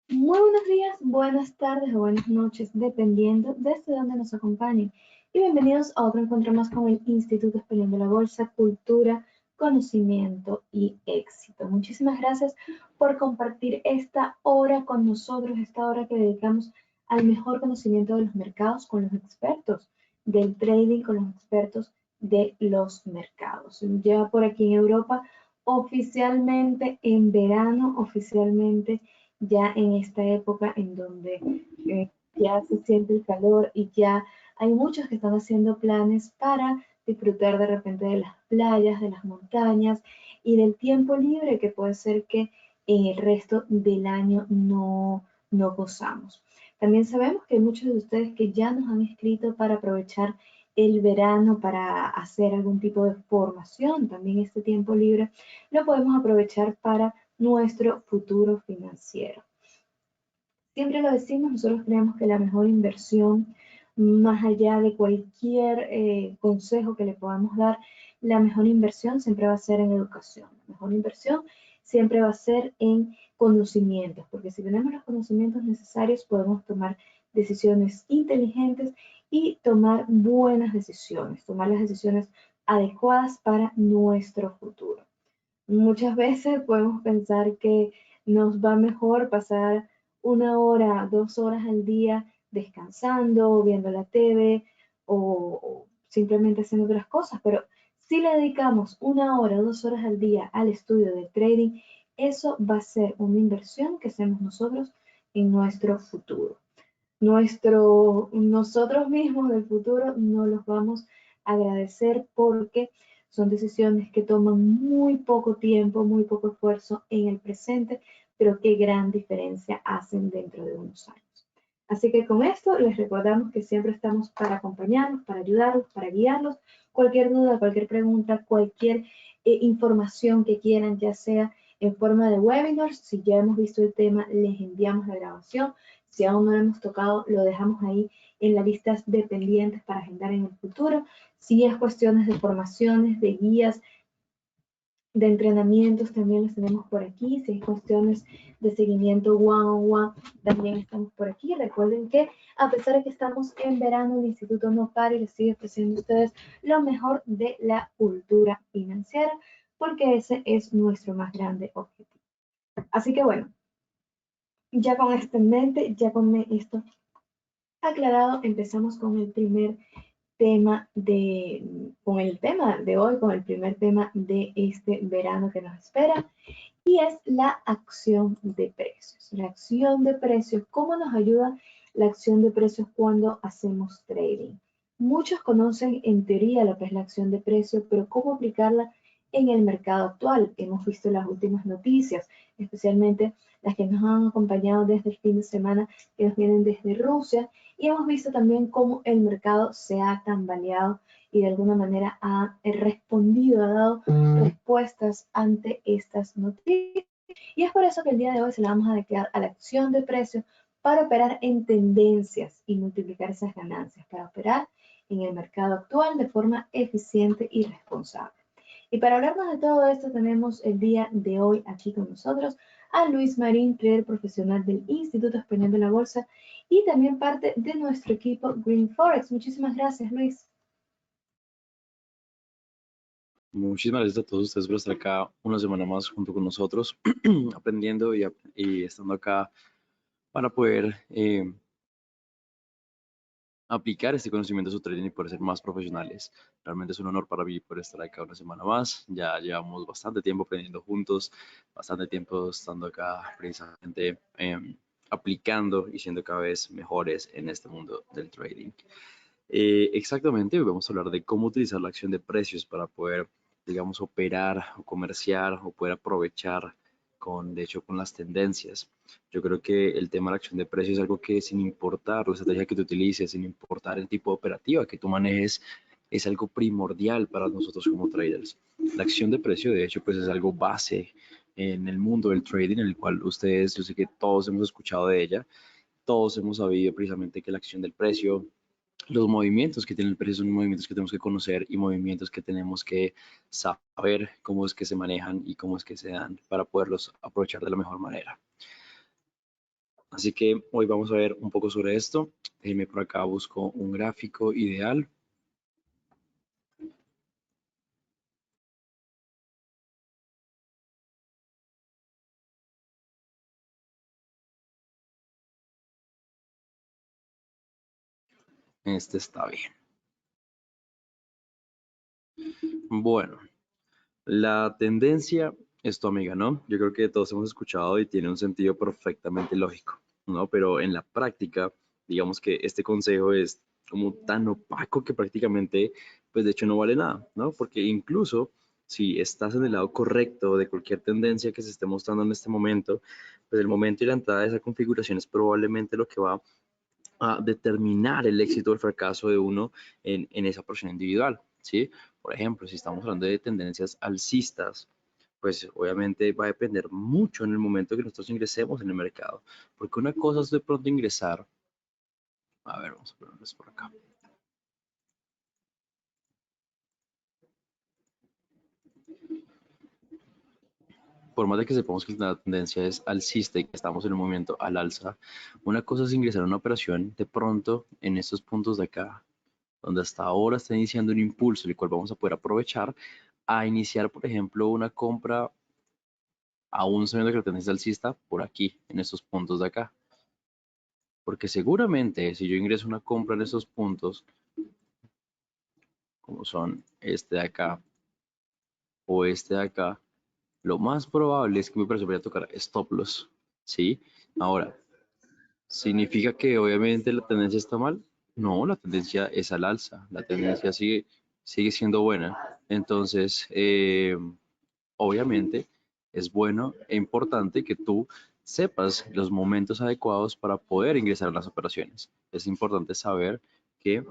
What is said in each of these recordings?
Muy buenos días, buenas tardes o buenas noches, dependiendo desde donde nos acompañen. Y bienvenidos a otro encuentro más con el Instituto Español de la Bolsa, Cultura, Conocimiento y Éxito. Muchísimas gracias por compartir esta hora con nosotros, esta hora que dedicamos al mejor conocimiento de los mercados con los expertos del trading, con los expertos de los mercados. Ya por aquí en Europa, oficialmente en verano, oficialmente ya en esta época en donde ya se siente el calor y ya hay muchos que están haciendo planes para disfrutar de repente de las playas, de las montañas y del tiempo libre que puede ser que en el resto del año no gozamos. También sabemos que hay muchos de ustedes que ya nos han escrito para aprovechar el verano para hacer algún tipo de formación. También este tiempo libre lo podemos aprovechar para nuestro futuro financiero. Siempre lo decimos, nosotros creemos que la mejor inversión, más allá de cualquier consejo que le podamos dar, la mejor inversión siempre va a ser en educación. La mejor inversión siempre va a ser en conocimientos, porque si tenemos los conocimientos necesarios podemos tomar decisiones inteligentes y tomar buenas decisiones, tomar las decisiones adecuadas para nuestro futuro. Muchas veces podemos pensar que nos va mejor pasar 1 hora, 2 horas al día descansando, viendo la TV o simplemente haciendo otras cosas, pero si le dedicamos 1 hora, 2 horas al día al estudio de trading, eso va a ser una inversión que hacemos nosotros en nuestro futuro. Nosotros mismos del futuro no los vamos a agradecer porque son decisiones que toman muy poco tiempo, muy poco esfuerzo en el presente, pero qué gran diferencia hacen dentro de unos años. Así que con esto les recordamos que siempre estamos para acompañarlos, para ayudarlos, para guiarlos. Cualquier duda, cualquier pregunta, cualquier información que quieran, ya sea en forma de webinars, si ya hemos visto el tema, les enviamos la grabación. Si aún no lo hemos tocado, lo dejamos ahí en las listas de pendientes para agendar en el futuro. Si es cuestiones de formaciones, de guías, de entrenamientos, también los tenemos por aquí. Si hay cuestiones de seguimiento one-on-one, también estamos por aquí. Recuerden que a pesar de que estamos en verano, el Instituto no para y les sigue ofreciendo a ustedes lo mejor de la cultura financiera, porque ese es nuestro más grande objetivo. Así que bueno, ya con esto en mente, ya con esto aclarado, empezamos con el primer con el tema de hoy, con el primer tema de este verano que nos espera, y es la acción de precios. La acción de precios, ¿cómo nos ayuda la acción de precios cuando hacemos trading? Muchos conocen en teoría lo que es la acción de precios, pero ¿cómo aplicarla en el mercado actual? Hemos visto las últimas noticias, especialmente las que nos han acompañado desde el fin de semana, que nos vienen desde Rusia, y hemos visto también cómo el mercado se ha tambaleado y de alguna manera ha respondido, ha dado respuestas ante estas noticias. Y es por eso que el día de hoy se la vamos a dedicar a la acción de precios para operar en tendencias y multiplicar esas ganancias, para operar en el mercado actual de forma eficiente y responsable. Y para hablarnos de todo esto tenemos el día de hoy aquí con nosotros a Luis Marín, trader profesional del Instituto Español de la Bolsa y también parte de nuestro equipo Green Forex. Muchísimas gracias, Luis. Muchísimas gracias a todos ustedes por estar acá una semana más junto con nosotros, aprendiendo y estando acá para poder aplicar este conocimiento a su trading y poder ser más profesionales. Realmente es un honor para mí poder estar acá una semana más. Ya llevamos bastante tiempo aprendiendo juntos, bastante tiempo estando acá precisamente aplicando y siendo cada vez mejores en este mundo del trading. Exactamente, hoy vamos a hablar de cómo utilizar la acción de precios para poder, digamos, operar o comerciar o poder aprovechar de hecho, con las tendencias. Yo creo que el tema de la acción de precios es algo que sin importar la estrategia que tú utilices, sin importar el tipo de operativa que tú manejes, es algo primordial para nosotros como traders. La acción de precio, de hecho, pues es algo base en el mundo del trading, en el cual ustedes, yo sé que todos hemos escuchado de ella, todos hemos sabido precisamente que la acción del precio, los movimientos que tiene el precio son movimientos que tenemos que conocer y movimientos que tenemos que saber cómo es que se manejan y cómo es que se dan para poderlos aprovechar de la mejor manera. Así que hoy vamos a ver un poco sobre esto. Déjenme por acá, busco un gráfico ideal. Este está bien. Bueno, la tendencia es tu amiga, ¿no? Yo creo que todos hemos escuchado y tiene un sentido perfectamente lógico, ¿no? Pero en la práctica, digamos que este consejo es como tan opaco que prácticamente, pues de hecho no vale nada, ¿no? Porque incluso si estás en el lado correcto de cualquier tendencia que se esté mostrando en este momento, pues el momento y la entrada de esa configuración es probablemente lo que va a determinar el éxito o el fracaso de uno en esa porción individual, ¿sí? Por ejemplo, si estamos hablando de tendencias alcistas, pues obviamente va a depender mucho en el momento que nosotros ingresemos en el mercado, porque una cosa es de pronto ingresar, a ver, vamos a ponerles por acá. Por más de que sepamos que la tendencia es alcista y que estamos en un momento al alza, una cosa es ingresar a una operación de pronto en estos puntos de acá, donde hasta ahora está iniciando un impulso, el cual vamos a poder aprovechar a iniciar, por ejemplo, una compra aún sabiendo que la tendencia alcista por aquí, en estos puntos de acá. Porque seguramente si yo ingreso una compra en estos puntos, como son este de acá o este de acá, lo más probable es que mi precio vaya a tocar stop loss, ¿sí? Ahora, ¿significa que obviamente la tendencia está mal? No, la tendencia es al alza, la tendencia sigue siendo buena. Entonces, obviamente es bueno e importante que tú sepas los momentos adecuados para poder ingresar a las operaciones. Es importante saber qué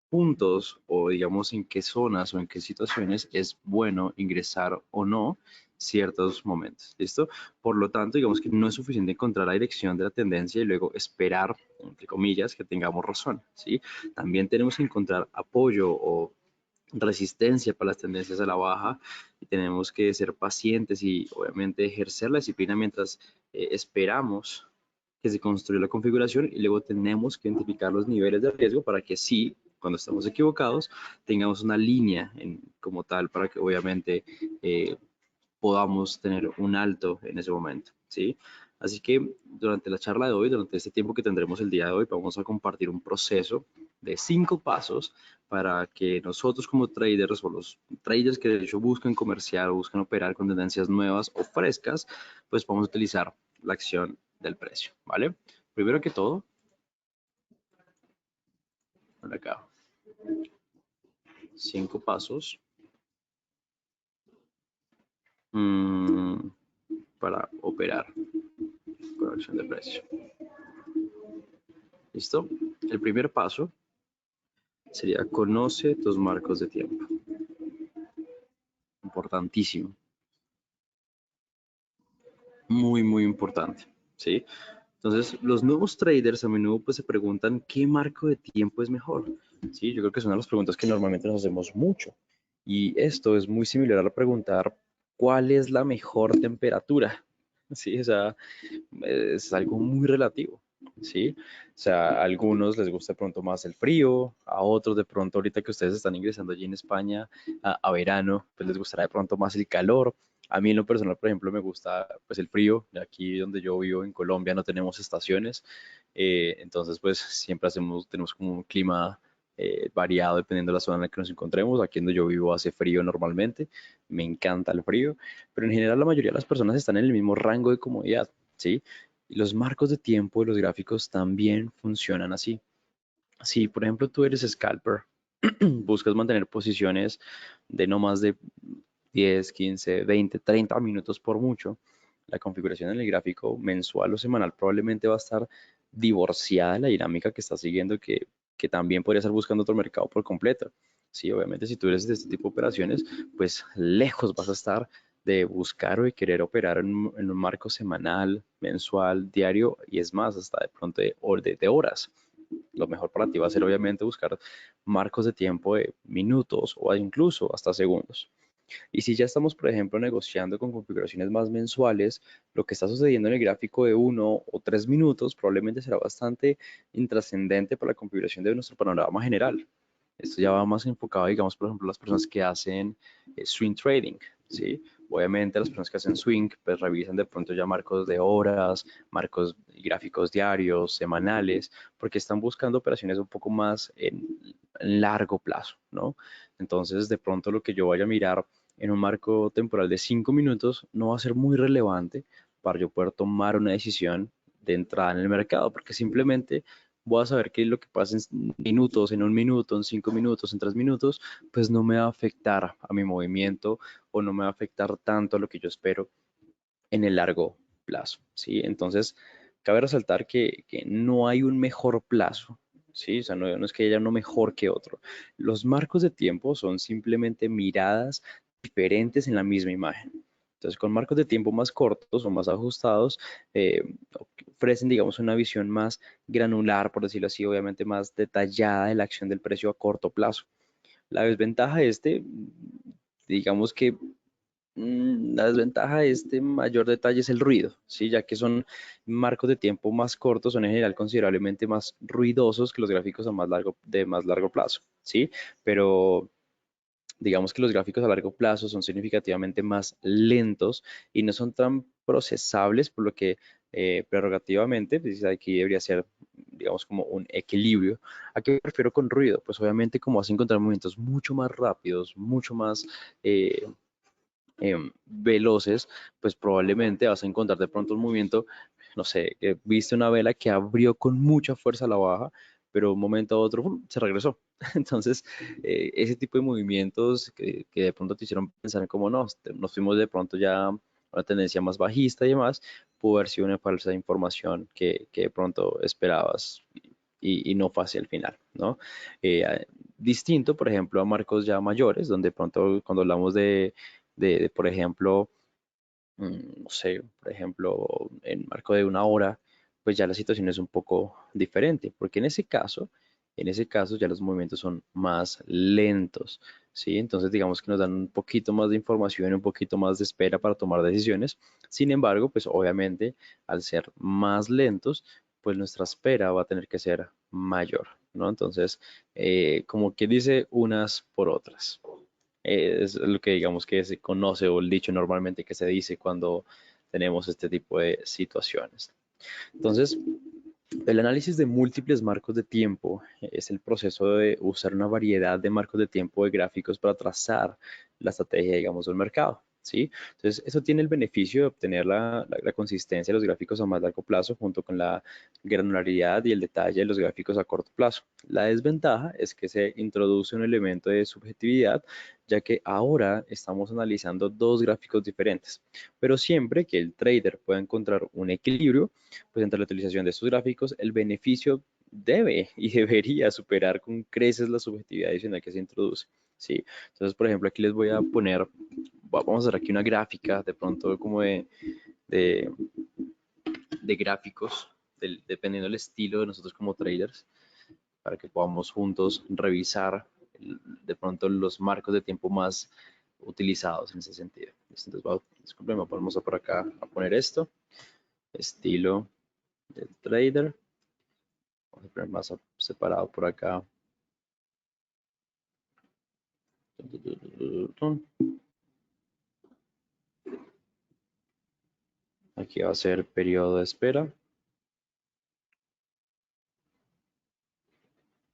puntos o digamos en qué zonas o en qué situaciones es bueno ingresar o no ciertos momentos. ¿Listo? Por lo tanto, digamos que no es suficiente encontrar la dirección de la tendencia y luego esperar, entre comillas, que tengamos razón. ¿Sí? También tenemos que encontrar apoyo o resistencia para las tendencias a la baja y tenemos que ser pacientes y obviamente ejercer la disciplina mientras esperamos que se construya la configuración y luego tenemos que identificar los niveles de riesgo para que sí, cuando estamos equivocados, tengamos una línea como tal para que obviamente eh, podamos tener un alto en ese momento, ¿sí? Así que durante la charla de hoy, durante este tiempo que tendremos el día de hoy, vamos a compartir un proceso de 5 pasos para que nosotros como traders o los traders que de hecho buscan comerciar o buscan operar con tendencias nuevas o frescas, pues vamos a utilizar la acción del precio, ¿vale? Primero que todo, por acá, 5 pasos mmm, para operar con la acción del precio. ¿Listo? El primer paso sería conoce tus marcos de tiempo. Importantísimo. Muy, muy importante. ¿Sí? Entonces, los nuevos traders a menudo pues, se preguntan qué marco de tiempo es mejor. Sí, yo creo que es una de las preguntas que normalmente nos hacemos mucho. Y esto es muy similar a preguntar cuál es la mejor temperatura. Sí, o sea, es algo muy relativo, ¿sí? O sea, a algunos les gusta de pronto más el frío, a otros de pronto ahorita que ustedes están ingresando allí en España a verano, pues les gustará de pronto más el calor. A mí en lo personal, por ejemplo, me gusta pues el frío. Aquí donde yo vivo en Colombia no tenemos estaciones, entonces pues siempre tenemos como un clima variado dependiendo de la zona en la que nos encontremos. Aquí donde yo vivo hace frío normalmente, me encanta el frío, pero en general la mayoría de las personas están en el mismo rango de comodidad. ¿Sí? Y los marcos de tiempo y los gráficos también funcionan así. Si, por ejemplo, tú eres scalper, buscas mantener posiciones de no más de 10, 15, 20, 30 minutos por mucho, la configuración en el gráfico mensual o semanal probablemente va a estar divorciada de la dinámica que estás siguiendo, que también podría estar buscando otro mercado por completo. Sí, obviamente si tú eres de este tipo de operaciones, pues lejos vas a estar de buscar o de querer operar en un marco semanal, mensual, diario y es más, hasta de pronto de horas. Lo mejor para ti va a ser obviamente buscar marcos de tiempo de minutos o incluso hasta segundos. Y si ya estamos, por ejemplo, negociando con configuraciones más mensuales, lo que está sucediendo en el gráfico de 1 o 3 minutos probablemente será bastante intrascendente para la configuración de nuestro panorama general. Esto ya va más enfocado, digamos, por ejemplo, las personas que hacen swing trading, ¿sí? Obviamente las personas que hacen swing, pues revisan de pronto ya marcos de horas, marcos gráficos diarios, semanales, porque están buscando operaciones un poco más en largo plazo, ¿no? Entonces, de pronto lo que yo vaya a mirar en un marco temporal de 5 minutos no va a ser muy relevante para yo poder tomar una decisión de entrada en el mercado, porque simplemente voy a saber que lo que pasa en minutos, en 1 minuto, en 5 minutos, en 3 minutos, pues no me va a afectar a mi movimiento o no me va a afectar tanto a lo que yo espero en el largo plazo, ¿sí? Entonces, cabe resaltar que no hay un mejor plazo, ¿sí? O sea, no es que haya uno mejor que otro. Los marcos de tiempo son simplemente miradas diferentes en la misma imagen. Entonces, con marcos de tiempo más cortos o más ajustados, eh, ofrecen, digamos, una visión más granular, por decirlo así, obviamente más detallada de la acción del precio a corto plazo. La desventaja de este, digamos que la desventaja de este mayor detalle es el ruido, ¿sí? Ya que son marcos de tiempo más cortos, son en general considerablemente más ruidosos que los gráficos de más largo plazo, ¿sí? Pero digamos que los gráficos a largo plazo son significativamente más lentos y no son tan procesables, por lo que prerrogativamente, pues aquí debería ser, digamos, como un equilibrio. ¿A qué me refiero con ruido? Pues obviamente como vas a encontrar movimientos mucho más rápidos, mucho más eh, veloces, pues probablemente vas a encontrar de pronto un movimiento, no sé, que viste una vela que abrió con mucha fuerza a la baja, pero de un momento a otro ¡pum! Se regresó. Entonces, ese tipo de movimientos que de pronto te hicieron pensar en como no, nos fuimos de pronto ya a una tendencia más bajista y demás, pudo haber sido una falsa información que de pronto esperabas y no fue hacia el final, ¿no? Distinto, por ejemplo, a marcos ya mayores, donde de pronto cuando hablamos por ejemplo, no sé, por ejemplo, en marco de 1 hora, pues ya la situación es un poco diferente, porque en ese caso ya los movimientos son más lentos, ¿sí? Entonces digamos que nos dan un poquito más de información, un poquito más de espera para tomar decisiones. Sin embargo, pues obviamente al ser más lentos, pues nuestra espera va a tener que ser mayor, ¿no? Entonces, como que dice unas por otras. Es lo que digamos que se conoce o el dicho normalmente que se dice cuando tenemos este tipo de situaciones. Entonces, el análisis de múltiples marcos de tiempo es el proceso de usar una variedad de marcos de tiempo de gráficos para trazar la estrategia, digamos, del mercado. ¿Sí? Entonces, eso tiene el beneficio de obtener la consistencia de los gráficos a más largo plazo junto con la granularidad y el detalle de los gráficos a corto plazo. La desventaja es que se introduce un elemento de subjetividad, ya que ahora estamos analizando dos gráficos diferentes, pero siempre que el trader pueda encontrar un equilibrio, pues entre la utilización de estos gráficos, el beneficio debe y debería superar con creces la subjetividad adicional que se introduce. ¿Sí? Entonces, por ejemplo, aquí les voy a poner, vamos a hacer aquí una gráfica de pronto como de, de gráficos, dependiendo del estilo de nosotros como traders, para que podamos juntos revisar de pronto los marcos de tiempo más utilizados en ese sentido. Entonces, disculpen, vamos a por acá a poner esto, estilo del trader. Vamos a poner más separado por acá. Aquí va a ser periodo de espera.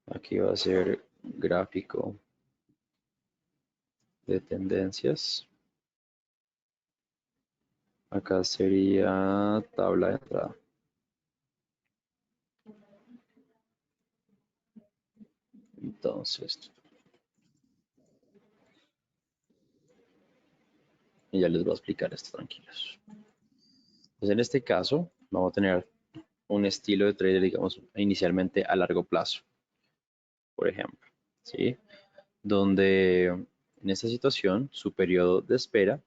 Aquí va a ser gráfico de tendencias. Acá sería tabla de entrada. Entonces, y ya les voy a explicar esto tranquilos. Entonces, en este caso, vamos a tener un estilo de trader, digamos, inicialmente a largo plazo, por ejemplo, ¿sí? Donde en esta situación su periodo de espera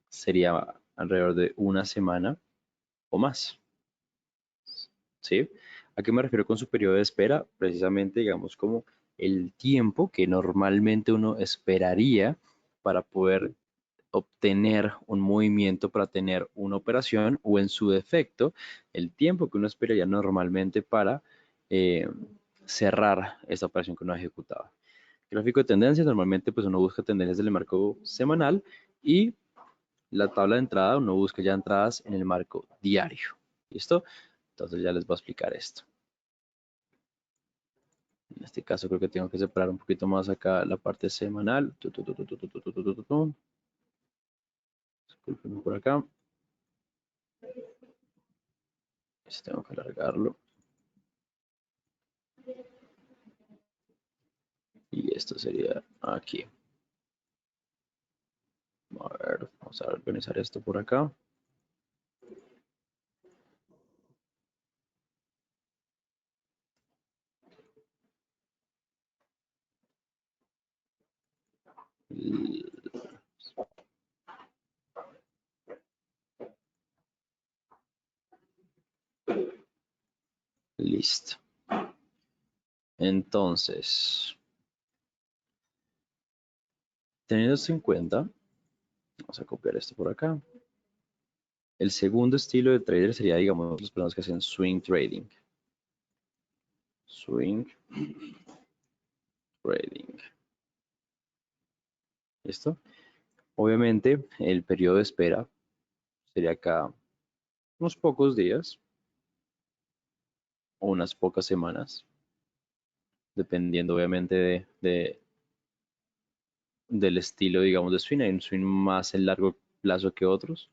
sería alrededor de 1 semana o más, ¿sí? ¿A qué me refiero con su periodo de espera? Precisamente, digamos, como el tiempo que normalmente uno esperaría para poder obtener un movimiento para tener una operación o en su defecto el tiempo que uno esperaría normalmente para cerrar esa operación que uno ha ejecutado. Gráfico de tendencias, normalmente pues uno busca tendencias del marco semanal y la tabla de entrada uno busca ya entradas en el marco diario. ¿Listo? Entonces ya les voy a explicar esto. En este caso creo que tengo que separar un poquito más acá la parte semanal. Disculpen por acá. Tengo que alargarlo. Y esto sería aquí. A ver, vamos a organizar esto por acá. Listo. Entonces, teniendo esto en cuenta, vamos a copiar esto por acá. El segundo estilo de trader sería, digamos, los personas que hacen swing trading. Swing trading. ¿Listo? Obviamente, el periodo de espera sería acá unos pocos días o unas pocas semanas, dependiendo obviamente del estilo, digamos, de swing. Hay un swing más en largo plazo que otros,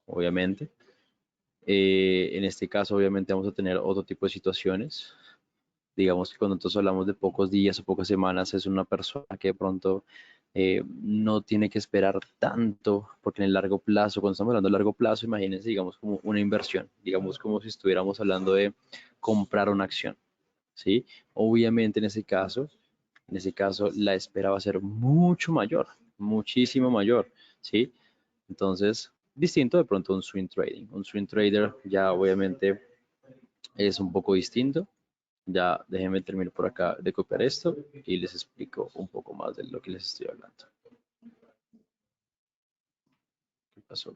obviamente. En este caso, obviamente, vamos a tener otro tipo de situaciones. Digamos que cuando nosotros hablamos de pocos días o pocas semanas, es una persona que de pronto no tiene que esperar tanto, porque en el largo plazo, cuando estamos hablando de largo plazo, imagínense, digamos, como una inversión, digamos, como si estuviéramos hablando de comprar una acción, ¿sí? Obviamente, en ese caso, la espera va a ser mucho mayor, muchísimo mayor, ¿sí? Entonces, distinto de pronto a un swing trading. Un swing trader ya obviamente es un poco distinto. Ya déjenme terminar por acá de copiar esto y les explico un poco más de lo que les estoy hablando. ¿Qué pasó?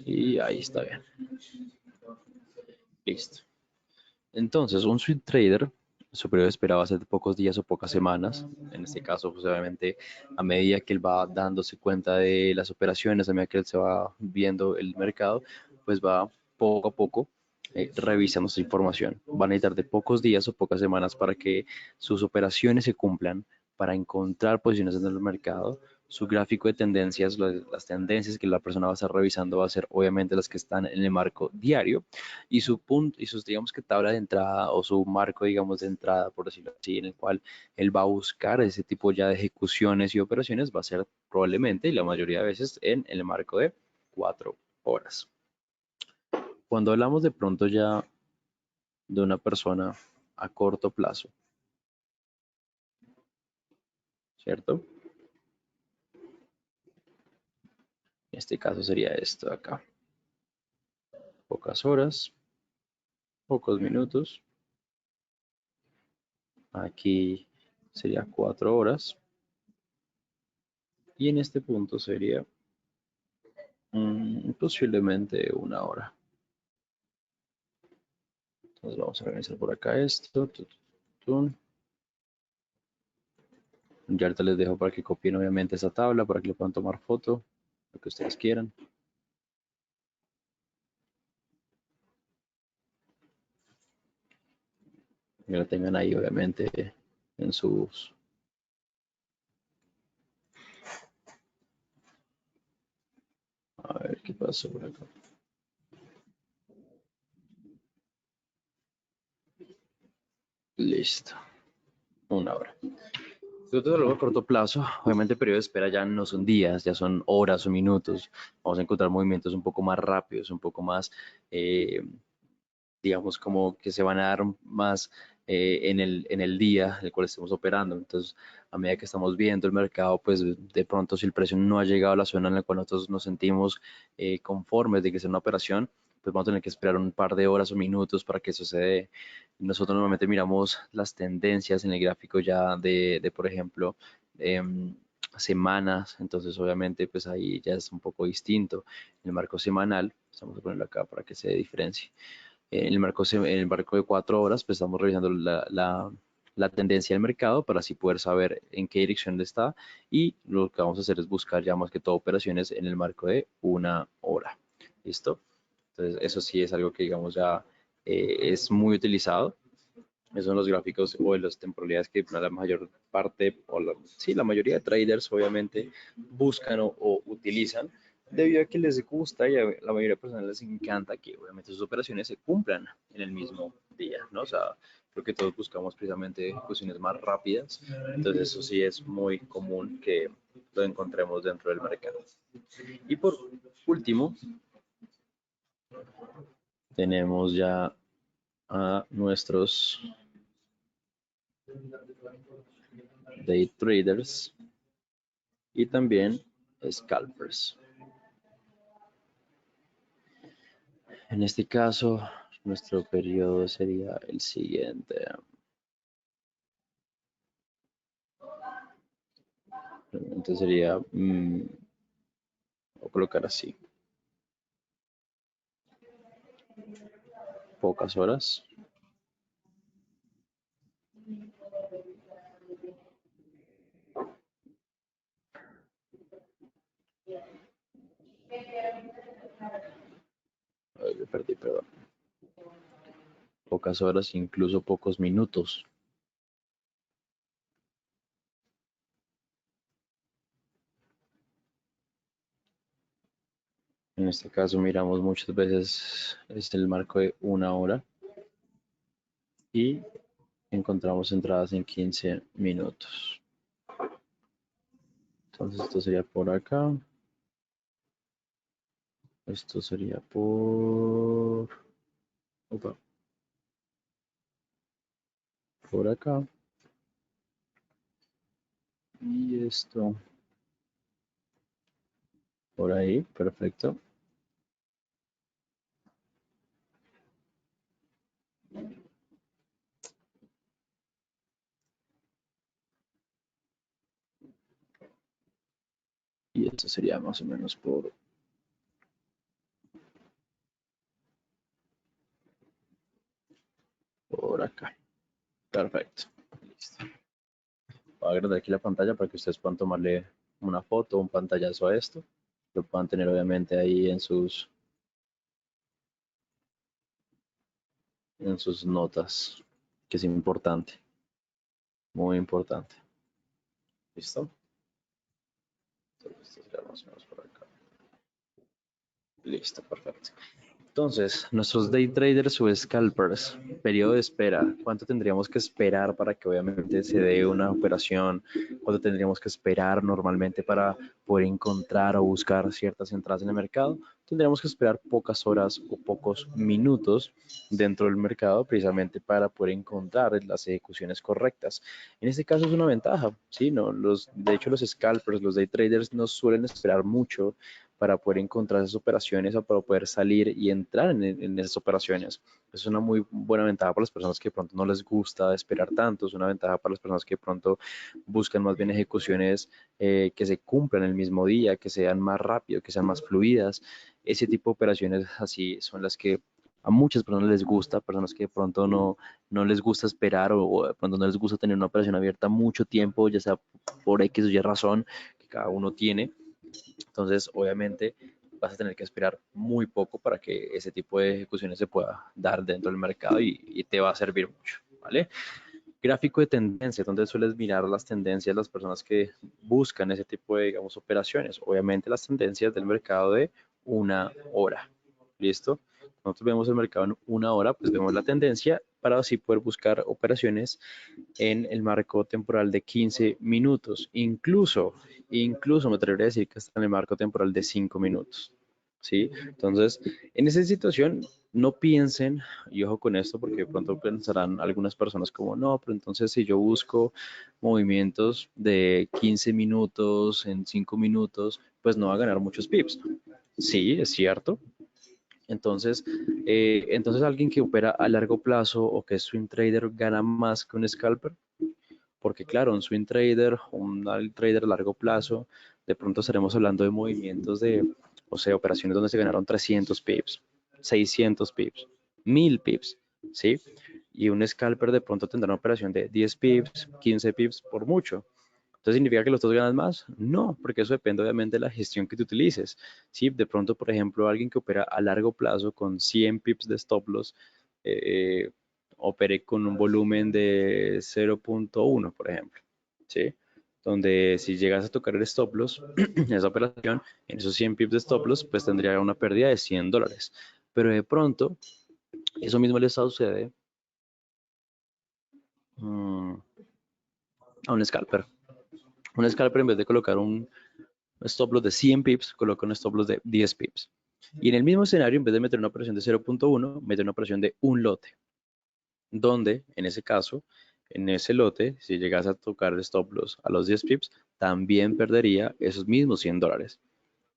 Y ahí está bien. Listo. Entonces, un swing trader, su periodo de espera va a ser de pocos días o pocas semanas. En este caso, pues obviamente, a medida que él va dándose cuenta de las operaciones, a medida que él se va viendo el mercado, pues va poco a poco revisando su información. Van a necesitar de pocos días o pocas semanas para que sus operaciones se cumplan, para encontrar posiciones en el mercado. Su gráfico de tendencias, las tendencias que la persona va a estar revisando va a ser obviamente las que están en el marco diario y su punto y sus digamos que tabla de entrada o su marco digamos de entrada por decirlo así en el cual él va a buscar ese tipo ya de ejecuciones y operaciones va a ser probablemente y la mayoría de veces en el marco de 4 horas. Cuando hablamos de pronto ya de una persona a corto plazo, ¿cierto? En este caso sería esto de acá. Pocas horas, pocos minutos. Aquí sería 4 horas. Y en este punto sería posiblemente 1 hora. Entonces vamos a organizar por acá esto. Ya ahorita les dejo para que copien obviamente esa tabla, para que le puedan tomar foto, lo que ustedes quieran. Y la tengan ahí obviamente en sus... A ver qué pasó por acá. Listo. 1 hora. Si nosotros hablamos a corto plazo, obviamente el periodo de espera ya no son días, ya son horas o minutos. Vamos a encontrar movimientos un poco más rápidos, un poco más, digamos, como que se van a dar más en el día en el cual estemos operando. Entonces, a medida que estamos viendo el mercado, pues de pronto si el precio no ha llegado a la zona en la cual nosotros nos sentimos conformes de que sea una operación, pues vamos a tener que esperar un par de horas o minutos para que eso se dé. Nosotros normalmente miramos las tendencias en el gráfico ya de por ejemplo, semanas, entonces obviamente pues ahí ya es un poco distinto. En el marco semanal, vamos a ponerlo acá para que se diferencie. En el marco de 4 horas, pues estamos revisando la tendencia del mercado para así poder saber en qué dirección está, y lo que vamos a hacer es buscar ya más que todo operaciones en el marco de 1 hora. ¿Listo? Entonces eso sí es algo que digamos ya es muy utilizado. Esos son los gráficos o las temporalidades que la mayor parte, sí, la mayoría de traders obviamente buscan o utilizan, debido a que les gusta y a la mayoría de personas les encanta que obviamente sus operaciones se cumplan en el mismo día, ¿no? O sea, creo que todos buscamos precisamente ejecuciones más rápidas, entonces eso sí es muy común que lo encontremos dentro del mercado. Y por último, tenemos ya a nuestros day traders y también scalpers. En este caso, nuestro periodo sería el siguiente. Entonces sería, voy a colocar así, pocas horas. Ay, me perdí, perdón. Pocas horas, incluso pocos minutos. En este caso miramos muchas veces es el marco de 1 hora y encontramos entradas en 15 minutos. Entonces esto sería por acá. Esto sería opa, por acá. Y esto por ahí, perfecto. Y esto sería más o menos por acá. Perfecto. Listo. Voy a agrandar aquí la pantalla para que ustedes puedan tomarle una foto, un pantallazo a esto. Lo puedan tener obviamente ahí en sus notas, que es importante, muy importante. ¿Listo? Entonces, esto sería más o menos por acá. Listo, perfecto. Entonces, nuestros day traders o scalpers, periodo de espera, ¿cuánto tendríamos que esperar para que obviamente se dé una operación? ¿Cuánto tendríamos que esperar normalmente para poder encontrar o buscar ciertas entradas en el mercado? Tendríamos que esperar pocas horas o pocos minutos dentro del mercado precisamente para poder encontrar las ejecuciones correctas. En este caso es una ventaja, ¿sí? No, de hecho, los scalpers, los day traders no suelen esperar mucho para poder encontrar esas operaciones o para poder salir y entrar en esas operaciones. Es una muy buena ventaja para las personas que de pronto no les gusta esperar tanto, es una ventaja para las personas que de pronto buscan más bien ejecuciones que se cumplan el mismo día, que sean más rápido, que sean más fluidas. Ese tipo de operaciones así son las que a muchas personas les gusta, personas que de pronto no les gusta esperar o de pronto no les gusta tener una operación abierta mucho tiempo, ya sea por X o Y razón que cada uno tiene. Entonces, obviamente, vas a tener que esperar muy poco para que ese tipo de ejecuciones se pueda dar dentro del mercado y te va a servir mucho, ¿vale? Gráfico de tendencia, donde sueles mirar las tendencias de las personas que buscan ese tipo de, digamos, operaciones. Obviamente, las tendencias del mercado de 1 hora. ¿Listo? Nosotros vemos el mercado en 1 hora, pues vemos la tendencia para así poder buscar operaciones en el marco temporal de 15 minutos. Incluso me atrevería a decir que está en el marco temporal de 5 minutos. ¿Sí? Entonces, en esa situación, no piensen, y ojo con esto, porque de pronto pensarán algunas personas como, no, pero entonces si yo busco movimientos de 15 minutos en 5 minutos, pues no va a ganar muchos pips. Sí, es cierto, Entonces alguien que opera a largo plazo o que es swing trader gana más que un scalper, porque claro, un swing trader, un trader a largo plazo, de pronto estaremos hablando de movimientos de, o sea, operaciones donde se ganaron 300 pips, 600 pips, 1000 pips, ¿sí? Y un scalper de pronto tendrá una operación de 10 pips, 15 pips por mucho. Entonces, ¿significa que los dos ganan más? No, porque eso depende obviamente de la gestión que tú utilices. Si de pronto, por ejemplo, alguien que opera a largo plazo con 100 pips de stop loss, eh, opere con un volumen de 0.1, por ejemplo, ¿sí? Donde si llegas a tocar el stop loss, esa operación, en esos 100 pips de stop loss, pues tendría una pérdida de $100. Pero de pronto, eso mismo le sucede a un scalper. Un scalper, en vez de colocar un stop loss de 100 pips, coloca un stop loss de 10 pips. Y en el mismo escenario, en vez de meter una operación de 0.1, mete una operación de un lote, donde en ese caso, en ese lote, si llegas a tocar el stop loss a los 10 pips, también perdería esos mismos $100.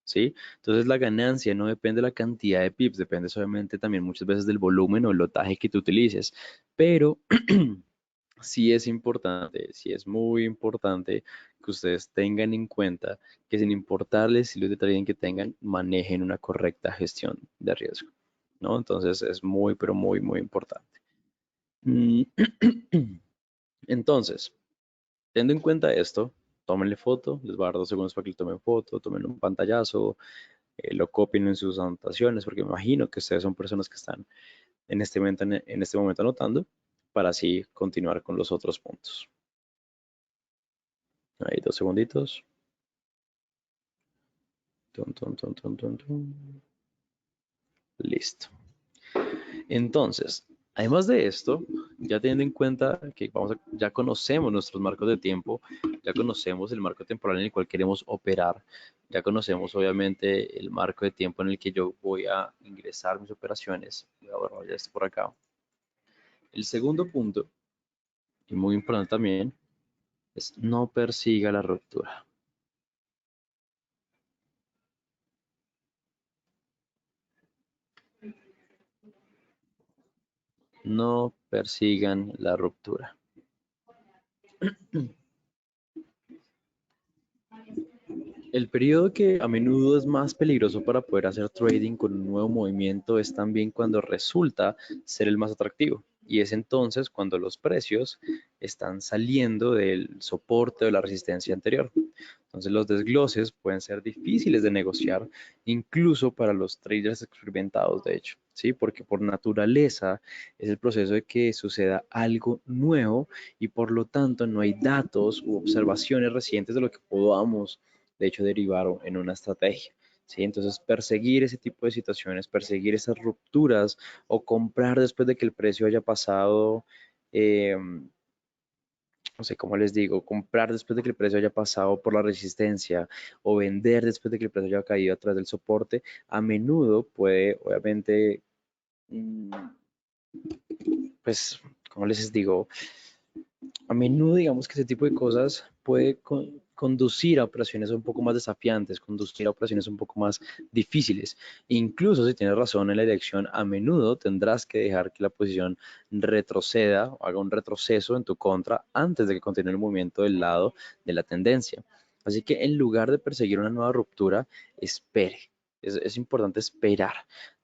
¿Sí? Entonces la ganancia no depende de la cantidad de pips, depende obviamente también muchas veces del volumen o el lotaje que tú utilices, pero sí es importante, sí es muy importante que ustedes tengan en cuenta que sin importar el estilo de trading que tengan, manejen una correcta gestión de riesgo, ¿no? Entonces es muy, pero muy, muy importante. Mm, Entonces, teniendo en cuenta esto, tómenle foto, les voy a dar 2 segundos para que le tomen foto, tomen un pantallazo, lo copien en sus anotaciones, porque me imagino que ustedes son personas que están en este momento anotando, para así continuar con los otros puntos. Ahí 2 segunditos. Tun, tun, tun, tun, tun, tun. Listo. Entonces, además de esto, ya teniendo en cuenta que ya conocemos nuestros marcos de tiempo, ya conocemos el marco temporal en el cual queremos operar, ya conocemos obviamente el marco de tiempo en el que yo voy a ingresar mis operaciones. Voy a borrar ya esto por acá. El segundo punto, y muy importante también, es no persiga la ruptura. No persigan la ruptura. El periodo que a menudo es más peligroso para poder hacer trading con un nuevo movimiento es también cuando resulta ser el más atractivo. Y es entonces cuando los precios están saliendo del soporte o de la resistencia anterior. Entonces los desgloses pueden ser difíciles de negociar, incluso para los traders experimentados, de hecho, ¿sí? Porque por naturaleza es el proceso de que suceda algo nuevo y por lo tanto no hay datos u observaciones recientes de lo que podamos de hecho derivaron en una estrategia. ¿Sí? Entonces, perseguir ese tipo de situaciones, perseguir esas rupturas o comprar después de que el precio haya pasado, no sé cómo les digo, comprar después de que el precio haya pasado por la resistencia o vender después de que el precio haya caído atrás del soporte, a menudo puede, obviamente, mm, pues, como les digo, a menudo digamos que ese tipo de cosas puede conducir a operaciones un poco más desafiantes, conducir a operaciones un poco más difíciles. Incluso si tienes razón en la elección, a menudo tendrás que dejar que la posición retroceda o haga un retroceso en tu contra antes de que continúe el movimiento del lado de la tendencia. Así que en lugar de perseguir una nueva ruptura, espere. Es importante esperar,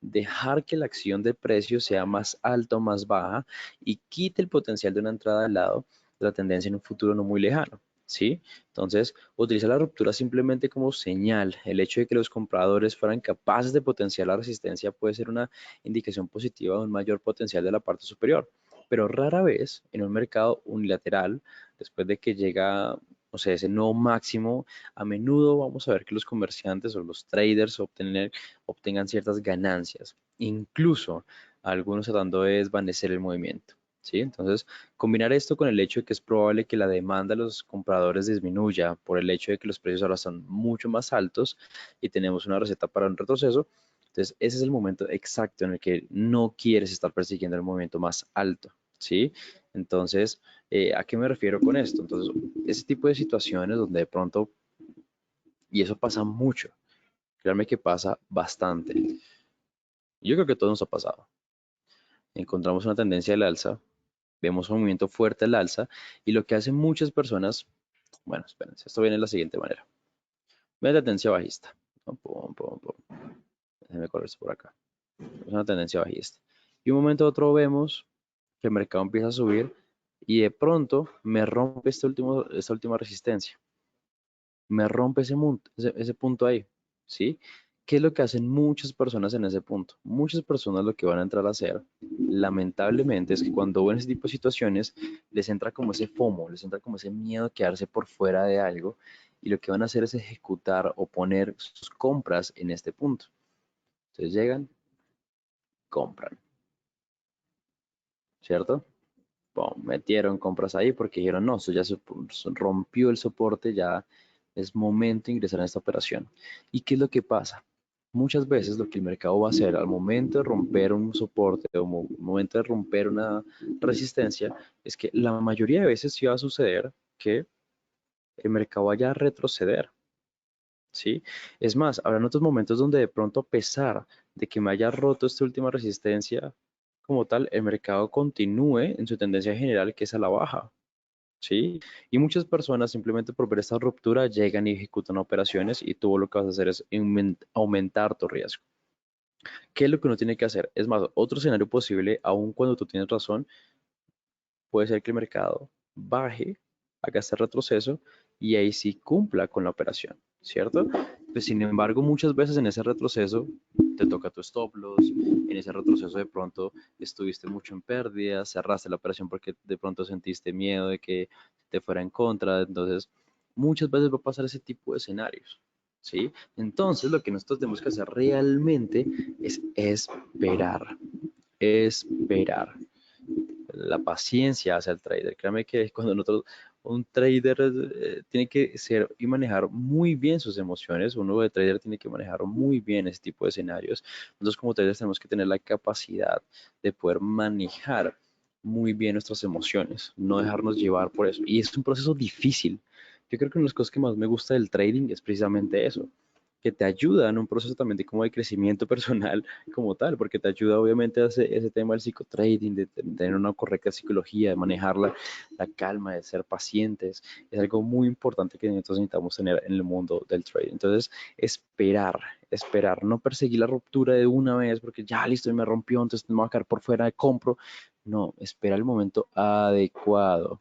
dejar que la acción de precio sea más alta o más baja y quite el potencial de una entrada al lado de la tendencia en un futuro no muy lejano. ¿Sí? Entonces, utiliza la ruptura simplemente como señal. El hecho de que los compradores fueran capaces de potenciar la resistencia puede ser una indicación positiva de un mayor potencial de la parte superior, pero rara vez en un mercado unilateral, después de que llega, o sea, ese nuevo máximo, a menudo vamos a ver que los comerciantes o los traders obtengan ciertas ganancias, incluso algunos tratando de desvanecer el movimiento. ¿Sí? Entonces, combinar esto con el hecho de que es probable que la demanda de los compradores disminuya por el hecho de que los precios ahora están mucho más altos y tenemos una receta para un retroceso. Entonces, ese es el momento exacto en el que no quieres estar persiguiendo el movimiento más alto, ¿sí? Entonces, ¿a qué me refiero con esto? Entonces, ese tipo de situaciones donde de pronto, y eso pasa mucho, créanme que pasa bastante, Yo creo que todo nos ha pasado. Encontramos una tendencia al alza, vemos un movimiento fuerte al alza y lo que hacen muchas personas, bueno, espérense, esto viene de la siguiente manera. Ve la tendencia bajista. ¿No? Pum, pum, pum. Déjeme correr esto por acá. Es una tendencia bajista. Y un momento a otro vemos que el mercado empieza a subir y de pronto me rompe esta última resistencia. Me rompe ese punto ahí, ¿sí? ¿Qué es lo que hacen muchas personas en ese punto? Muchas personas lo que van a entrar a hacer, lamentablemente, es que cuando ven ese tipo de situaciones, les entra como ese FOMO, les entra como ese miedo a quedarse por fuera de algo, y lo que van a hacer es ejecutar o poner sus compras en este punto. Entonces llegan, compran, ¿cierto? Pum, metieron compras ahí porque dijeron, no, eso ya rompió el soporte, ya es momento de ingresar en esta operación. ¿Y qué es lo que pasa? Muchas veces lo que el mercado va a hacer al momento de romper un soporte o momento de romper una resistencia es que la mayoría de veces sí va a suceder que el mercado vaya a retroceder, ¿sí? Es más, habrán otros momentos donde de pronto a pesar de que me haya roto esta última resistencia como tal, el mercado continúe en su tendencia general que es a la baja. ¿Sí? Y muchas personas simplemente por ver esta ruptura llegan y ejecutan operaciones y tú lo que vas a hacer es aumentar tu riesgo. ¿Qué es lo que uno tiene que hacer? Es más, otro escenario posible, aun cuando tú tienes razón, puede ser que el mercado baje, haga este retroceso y ahí sí cumpla con la operación, ¿cierto? Pues sin embargo, muchas veces en ese retroceso te toca tu stop loss, en ese retroceso de pronto estuviste mucho en pérdida, cerraste la operación porque de pronto sentiste miedo de que te fuera en contra, entonces muchas veces va a pasar ese tipo de escenarios, ¿sí? Entonces lo que nosotros tenemos que hacer realmente es esperar, esperar la paciencia hacia el trader. Créame que cuando nosotros, un trader tiene que ser y manejar muy bien sus emociones, uno de trader tiene que manejar muy bien ese tipo de escenarios. Nosotros como traders tenemos que tener la capacidad de poder manejar muy bien nuestras emociones, no dejarnos llevar por eso. Y es un proceso difícil. Yo creo que una de las cosas que más me gusta del trading es precisamente eso, que te ayuda en un proceso también de como de crecimiento personal como tal, porque te ayuda obviamente a ese tema del psicotrading, de tener una correcta psicología, de manejar la calma, de ser pacientes, es algo muy importante que nosotros necesitamos tener en el mundo del trading. Entonces, esperar, no perseguir la ruptura de una vez, porque ya listo, me rompió, entonces me voy a quedar por fuera de compro. No, espera el momento adecuado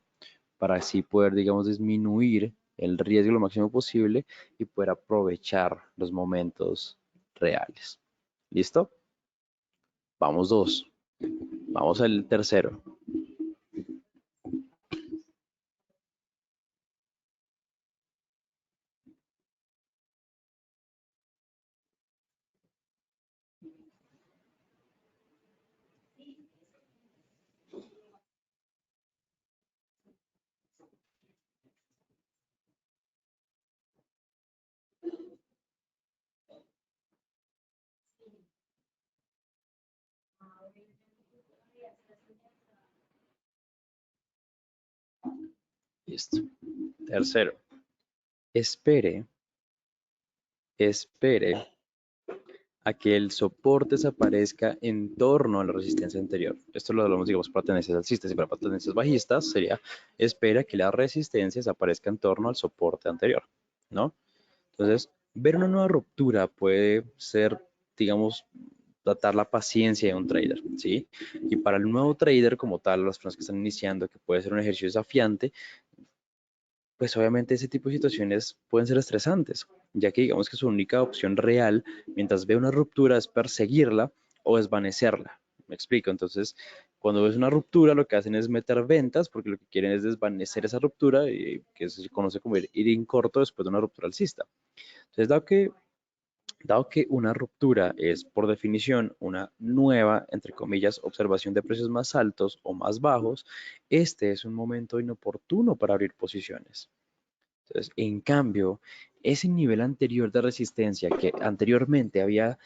para así poder, digamos, disminuir el riesgo lo máximo posible y poder aprovechar los momentos reales. ¿Listo? Vamos dos. Vamos al tercero. Listo. Tercero. Espere, espere a que el soporte desaparezca en torno a la resistencia anterior. Esto lo hablamos, digamos, para tendencias alcistas y para tendencias bajistas sería espera que la resistencia desaparezca en torno al soporte anterior, ¿no? Entonces, ver una nueva ruptura puede ser, digamos, tratar la paciencia de un trader, ¿sí? Y para el nuevo trader como tal, las personas que están iniciando, que puede ser un ejercicio desafiante, pues obviamente ese tipo de situaciones pueden ser estresantes, ya que digamos que su única opción real, mientras ve una ruptura, es perseguirla o desvanecerla. Me explico, entonces, cuando ves una ruptura, lo que hacen es meter ventas, porque lo que quieren es desvanecer esa ruptura, y que se conoce como ir en corto después de una ruptura alcista. Entonces, dado que una ruptura es por definición una nueva, entre comillas, observación de precios más altos o más bajos, este es un momento inoportuno para abrir posiciones. Entonces, en cambio, ese nivel anterior de resistencia que anteriormente había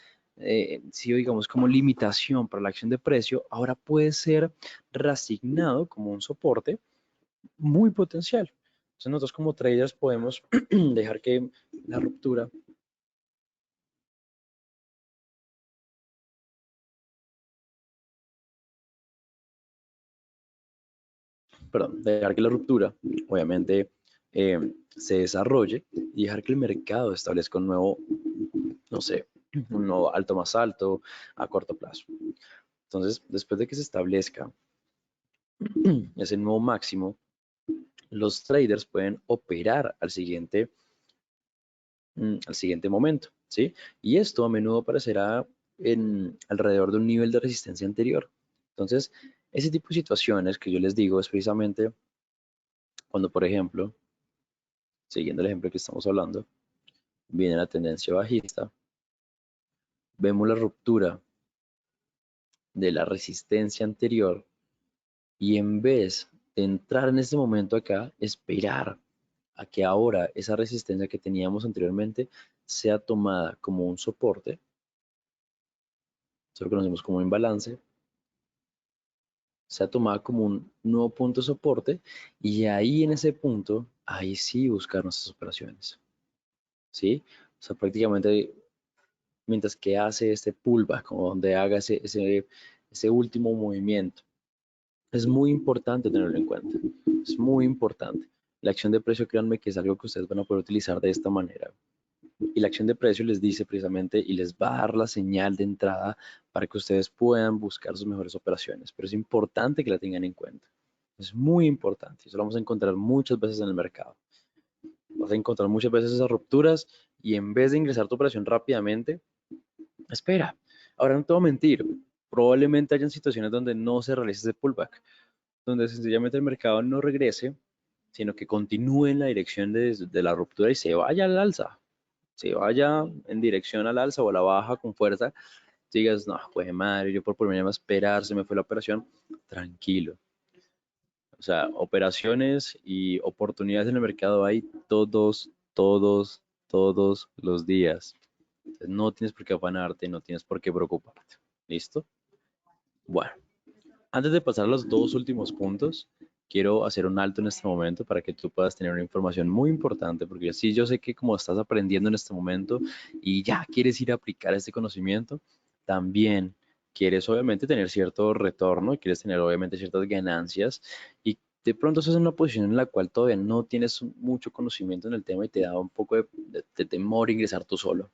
sido, digamos, como limitación para la acción de precio, ahora puede ser reasignado como un soporte muy potencial. Entonces, nosotros como traders podemos dejar que la ruptura perdón, dejar que la ruptura, obviamente, se desarrolle y dejar que el mercado establezca un nuevo, no sé, un nuevo alto más alto a corto plazo. Entonces, después de que se establezca ese nuevo máximo, los traders pueden operar al siguiente momento, ¿sí? Y esto a menudo aparecerá alrededor de un nivel de resistencia anterior. Entonces, ese tipo de situaciones que yo les digo es precisamente cuando, por ejemplo, siguiendo el ejemplo que estamos hablando, viene la tendencia bajista, vemos la ruptura de la resistencia anterior y en vez de entrar en este momento acá, esperar a que ahora esa resistencia que teníamos anteriormente sea tomada como un soporte, eso lo conocemos como un imbalance, sea tomada como un nuevo punto de soporte y ahí en ese punto, ahí sí buscar nuestras operaciones, ¿sí? O sea, prácticamente mientras que hace este pullback o donde haga ese último movimiento. Es muy importante tenerlo en cuenta, es muy importante. La acción de precio, créanme que es algo que ustedes van a poder utilizar de esta manera. Y la acción de precio les dice precisamente y les va a dar la señal de entrada para que ustedes puedan buscar sus mejores operaciones. Pero es importante que la tengan en cuenta. Es muy importante. Eso lo vamos a encontrar muchas veces en el mercado. Vas a encontrar muchas veces esas rupturas y en vez de ingresar tu operación rápidamente, espera. Ahora no te voy a mentir. Probablemente hayan situaciones donde no se realice ese pullback, donde sencillamente el mercado no regrese, sino que continúe en la dirección de la ruptura y se vaya al alza, se vaya en dirección al alza o a la baja con fuerza, digas, no, pues madre, yo por ponerme a esperar, se me fue la operación, tranquilo. O sea, operaciones y oportunidades en el mercado hay todos los días. Entonces, no tienes por qué afanarte, no tienes por qué preocuparte. ¿Listo? Bueno, antes de pasar a los dos últimos puntos, quiero hacer un alto en este momento para que tú puedas tener una información muy importante, porque así yo sé que como estás aprendiendo en este momento y ya quieres ir a aplicar este conocimiento, también quieres obviamente tener cierto retorno, quieres tener obviamente ciertas ganancias y de pronto estás en una posición en la cual todavía no tienes mucho conocimiento en el tema y te da un poco de temor ingresar tú solo.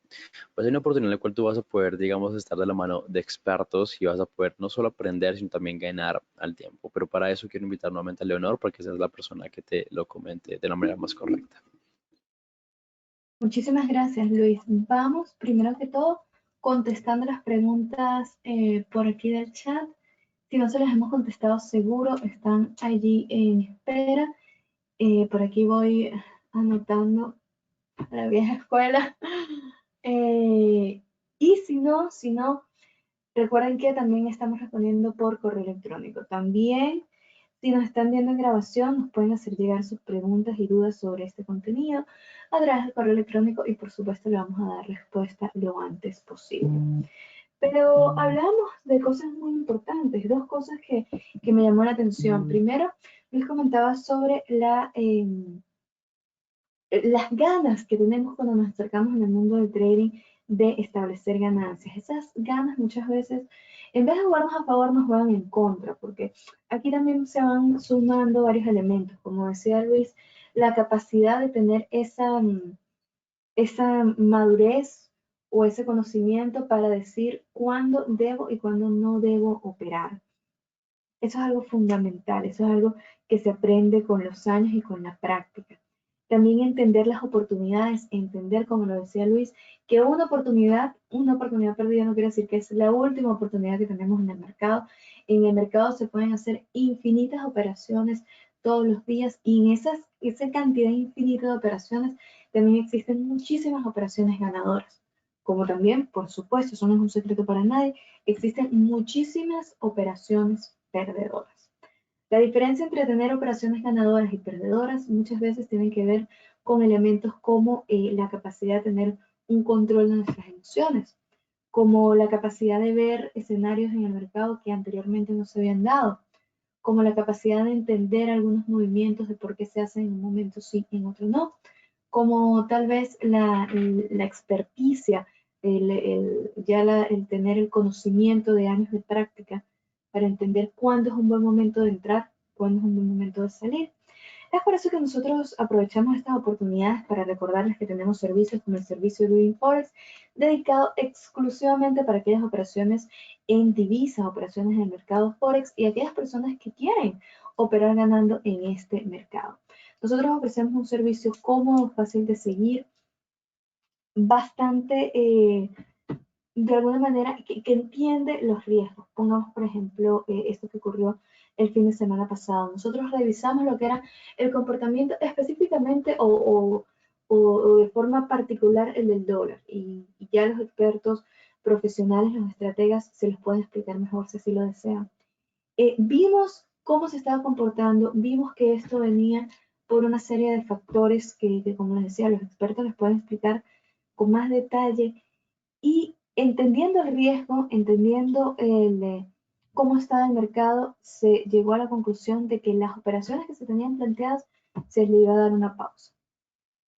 Pues hay una oportunidad en la cual tú vas a poder, digamos, estar de la mano de expertos y vas a poder no solo aprender, sino también ganar al tiempo. Pero para eso quiero invitar nuevamente a Leonor para que seas la persona que te lo comente de la manera más correcta. Muchísimas gracias, Luis. Vamos, primero que todo, contestando las preguntas por aquí del chat. Si no se las hemos contestado, seguro están allí en espera. Por aquí voy anotando a la vieja escuela. Y si no, recuerden que también estamos respondiendo por correo electrónico. También, si nos están viendo en grabación, nos pueden hacer llegar sus preguntas y dudas sobre este contenido a través del correo electrónico y por supuesto le vamos a dar respuesta lo antes posible. Pero hablamos de cosas muy importantes, dos cosas que me llamó la atención. Primero, Luis comentaba sobre las ganas que tenemos cuando nos acercamos en el mundo del trading de establecer ganancias. Esas ganas muchas veces, en vez de jugarnos a favor, nos juegan en contra, porque aquí también se van sumando varios elementos. Como decía Luis, la capacidad de tener esa madurez o ese conocimiento para decir cuándo debo y cuándo no debo operar. Eso es algo fundamental, eso es algo que se aprende con los años y con la práctica. También entender las oportunidades, entender, como lo decía Luis, que una oportunidad perdida no quiere decir que es la última oportunidad que tenemos en el mercado. En el mercado se pueden hacer infinitas operaciones todos los días y en esa cantidad infinita de operaciones también existen muchísimas operaciones ganadoras. Como también, por supuesto, eso no es un secreto para nadie, existen muchísimas operaciones perdedoras. La diferencia entre tener operaciones ganadoras y perdedoras muchas veces tiene que ver con elementos como la capacidad de tener un control de nuestras emociones, como la capacidad de ver escenarios en el mercado que anteriormente no se habían dado, como la capacidad de entender algunos movimientos de por qué se hacen en un momento sí y en otro no, como tal vez la experticia, el tener el conocimiento de años de práctica para entender cuándo es un buen momento de entrar cuándo es un buen momento de salir. Es por eso que nosotros aprovechamos estas oportunidades para recordarles que tenemos servicios como el servicio Green Forex, dedicado exclusivamente para aquellas operaciones en divisas, operaciones en el mercado Forex y aquellas personas que quieren operar ganando en este mercado. Nosotros ofrecemos un servicio cómodo, fácil de seguir, bastante, de alguna manera, que entiende los riesgos. Pongamos, por ejemplo, esto que ocurrió el fin de semana pasado. Nosotros revisamos lo que era el comportamiento específicamente o de forma particular el del dólar. Y ya los expertos profesionales, los estrategas, se los pueden explicar mejor si así lo desean. Vimos cómo se estaba comportando, vimos que esto venía por una serie de factores que, como les decía, los expertos les pueden explicar con más detalle y entendiendo el riesgo, entendiendo cómo estaba el mercado, se llegó a la conclusión de que las operaciones que se tenían planteadas se les iba a dar una pausa.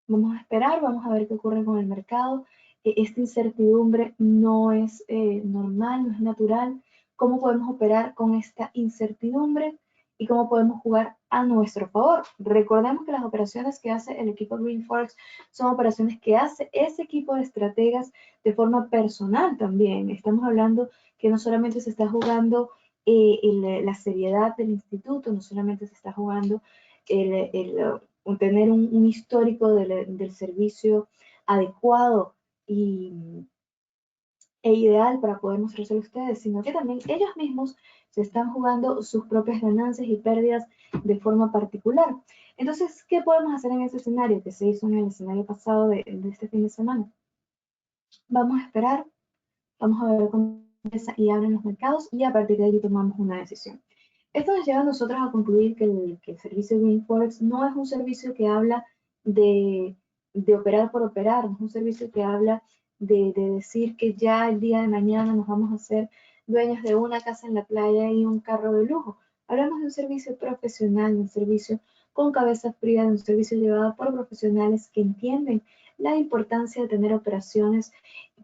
Vamos a esperar, vamos a ver qué ocurre con el mercado. Esta incertidumbre no es normal, no es natural. ¿Cómo podemos operar con esta incertidumbre y cómo podemos jugar a nuestro favor? Recordemos que las operaciones que hace el equipo Green Forex son operaciones que hace ese equipo de estrategas de forma personal también. Estamos hablando que no solamente se está jugando la seriedad del instituto, no solamente se está jugando tener un histórico del servicio adecuado e ideal para poder mostrarse a ustedes, sino que también ellos mismos se están jugando sus propias ganancias y pérdidas de forma particular. Entonces, ¿qué podemos hacer en ese escenario que se hizo en el escenario pasado de este fin de semana? Vamos a esperar, vamos a ver cómo empieza y abren los mercados y a partir de allí tomamos una decisión. Esto nos lleva a nosotros a concluir que el servicio Green Forex no es un servicio que habla de operar por operar, no es un servicio que habla de decir que ya el día de mañana nos vamos a hacer dueños de una casa en la playa y un carro de lujo. Hablamos de un servicio profesional, de un servicio con cabeza fría, de un servicio llevado por profesionales que entienden la importancia de tener operaciones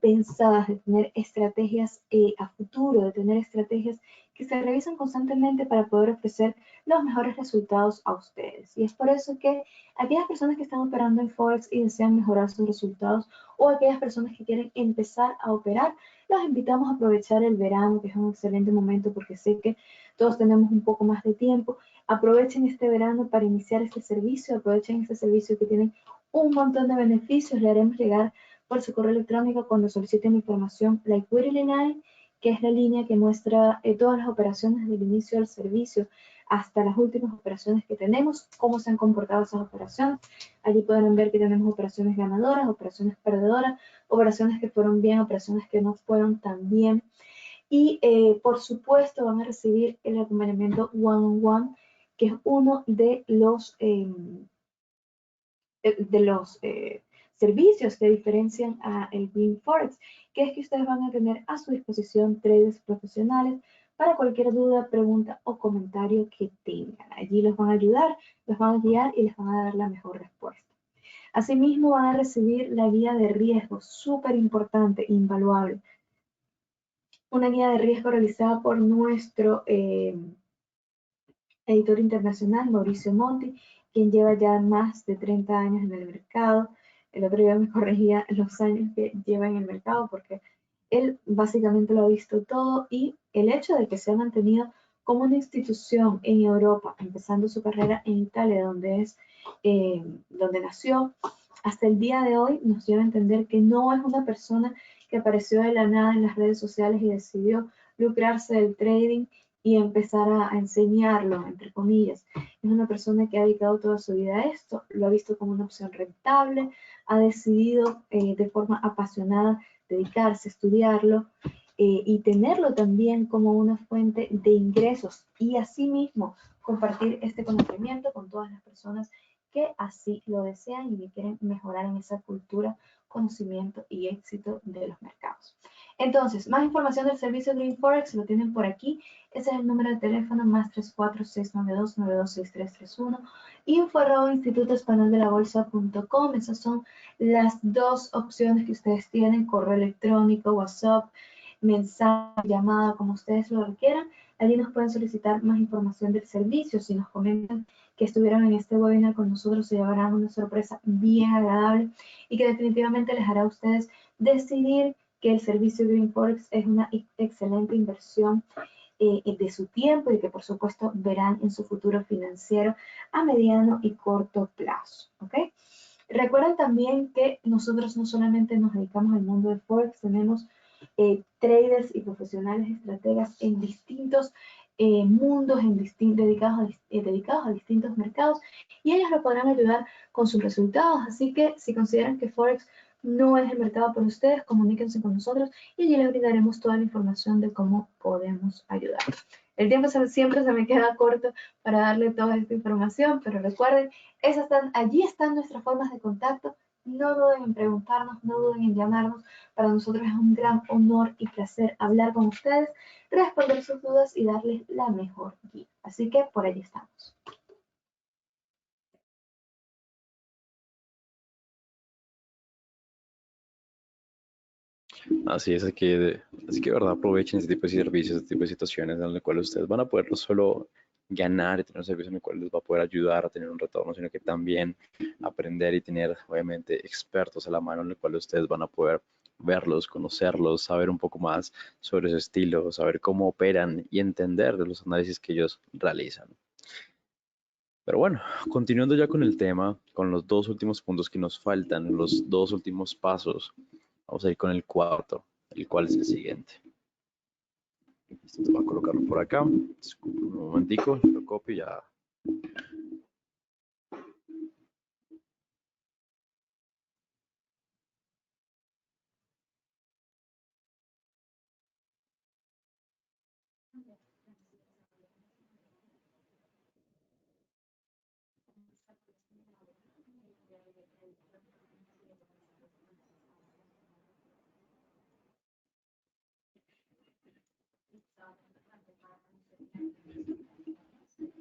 pensadas, de tener estrategias a futuro, de tener estrategias que se revisan constantemente para poder ofrecer los mejores resultados a ustedes. Y es por eso que aquellas personas que están operando en Forex y desean mejorar sus resultados o aquellas personas que quieren empezar a operar, los invitamos a aprovechar el verano, que es un excelente momento porque sé que todos tenemos un poco más de tiempo. Aprovechen este verano para iniciar este servicio, aprovechen este servicio que tiene un montón de beneficios. Le haremos llegar por su correo electrónico cuando soliciten información la Liquidity Line, que es la línea que muestra todas las operaciones desde el inicio del servicio hasta las últimas operaciones que tenemos, cómo se han comportado esas operaciones. Allí podrán ver que tenemos operaciones ganadoras, operaciones perdedoras, operaciones que fueron bien, operaciones que no fueron tan bien. Y por supuesto van a recibir el acompañamiento one-on-one, que es uno de los servicios que diferencian a el Green Forex, que es que ustedes van a tener a su disposición traders profesionales para cualquier duda, pregunta o comentario que tengan. Allí los van a ayudar, los van a guiar y les van a dar la mejor respuesta. Asimismo, van a recibir la guía de riesgo, súper importante, invaluable. Una guía de riesgo realizada por nuestro editor internacional, Mauricio Monti, quien lleva ya más de 30 años en el mercado. El otro día me corregía los años que lleva en el mercado porque él básicamente lo ha visto todo y el hecho de que se ha mantenido como una institución en Europa, empezando su carrera en Italia, donde nació, hasta el día de hoy nos lleva a entender que no es una persona que apareció de la nada en las redes sociales y decidió lucrarse del trading y empezar a enseñarlo, entre comillas. Es una persona que ha dedicado toda su vida a esto, lo ha visto como una opción rentable, ha decidido de forma apasionada dedicarse a estudiarlo y tenerlo también como una fuente de ingresos y asimismo compartir este conocimiento con todas las personas que así lo desean y que quieren mejorar en esa cultura, conocimiento y éxito de los mercados. Entonces, más información del servicio Green Forex lo tienen por aquí. Ese es el número de teléfono más 34-692-926331. info@institutoespanoldelabolsa.com. Esas son las dos opciones que ustedes tienen: correo electrónico, WhatsApp, mensaje, llamada, como ustedes lo requieran, Allí nos pueden solicitar más información del servicio. Si nos comentan que estuvieron en este webinar con nosotros, se llevarán una sorpresa bien agradable y que definitivamente les hará a ustedes decidir que el servicio Green Forex es una excelente inversión de su tiempo y que por supuesto verán en su futuro financiero a mediano y corto plazo. ¿Ok? Recuerden también que nosotros no solamente nos dedicamos al mundo de Forex, tenemos traders y profesionales estrategas en distintos mundos, dedicados a distintos mercados, y ellos lo podrán ayudar con sus resultados. Así que si consideran que Forex no es el mercado para ustedes, comuníquense con nosotros y allí les brindaremos toda la información de cómo podemos ayudar. El tiempo siempre se me queda corto para darle toda esta información, pero recuerden, allí están nuestras formas de contacto. No duden en preguntarnos, no duden en llamarnos. Para nosotros es un gran honor y placer hablar con ustedes, responder sus dudas y darles la mejor guía. Así que por allí estamos. Así es, así que de verdad aprovechen ese tipo de servicios, este tipo de situaciones en las cuales ustedes van a poder no solo ganar y tener un servicio en el cual les va a poder ayudar a tener un retorno, sino que también aprender y tener obviamente expertos a la mano en el cual ustedes van a poder verlos, conocerlos, saber un poco más sobre su estilo, saber cómo operan y entender de los análisis que ellos realizan. Pero bueno, continuando ya con el tema, con los dos últimos puntos que nos faltan, los dos últimos pasos, vamos a ir con el cuarto, el cual es el siguiente. Esto voy a colocarlo por acá. Disculpen un momentico, lo copio y ya.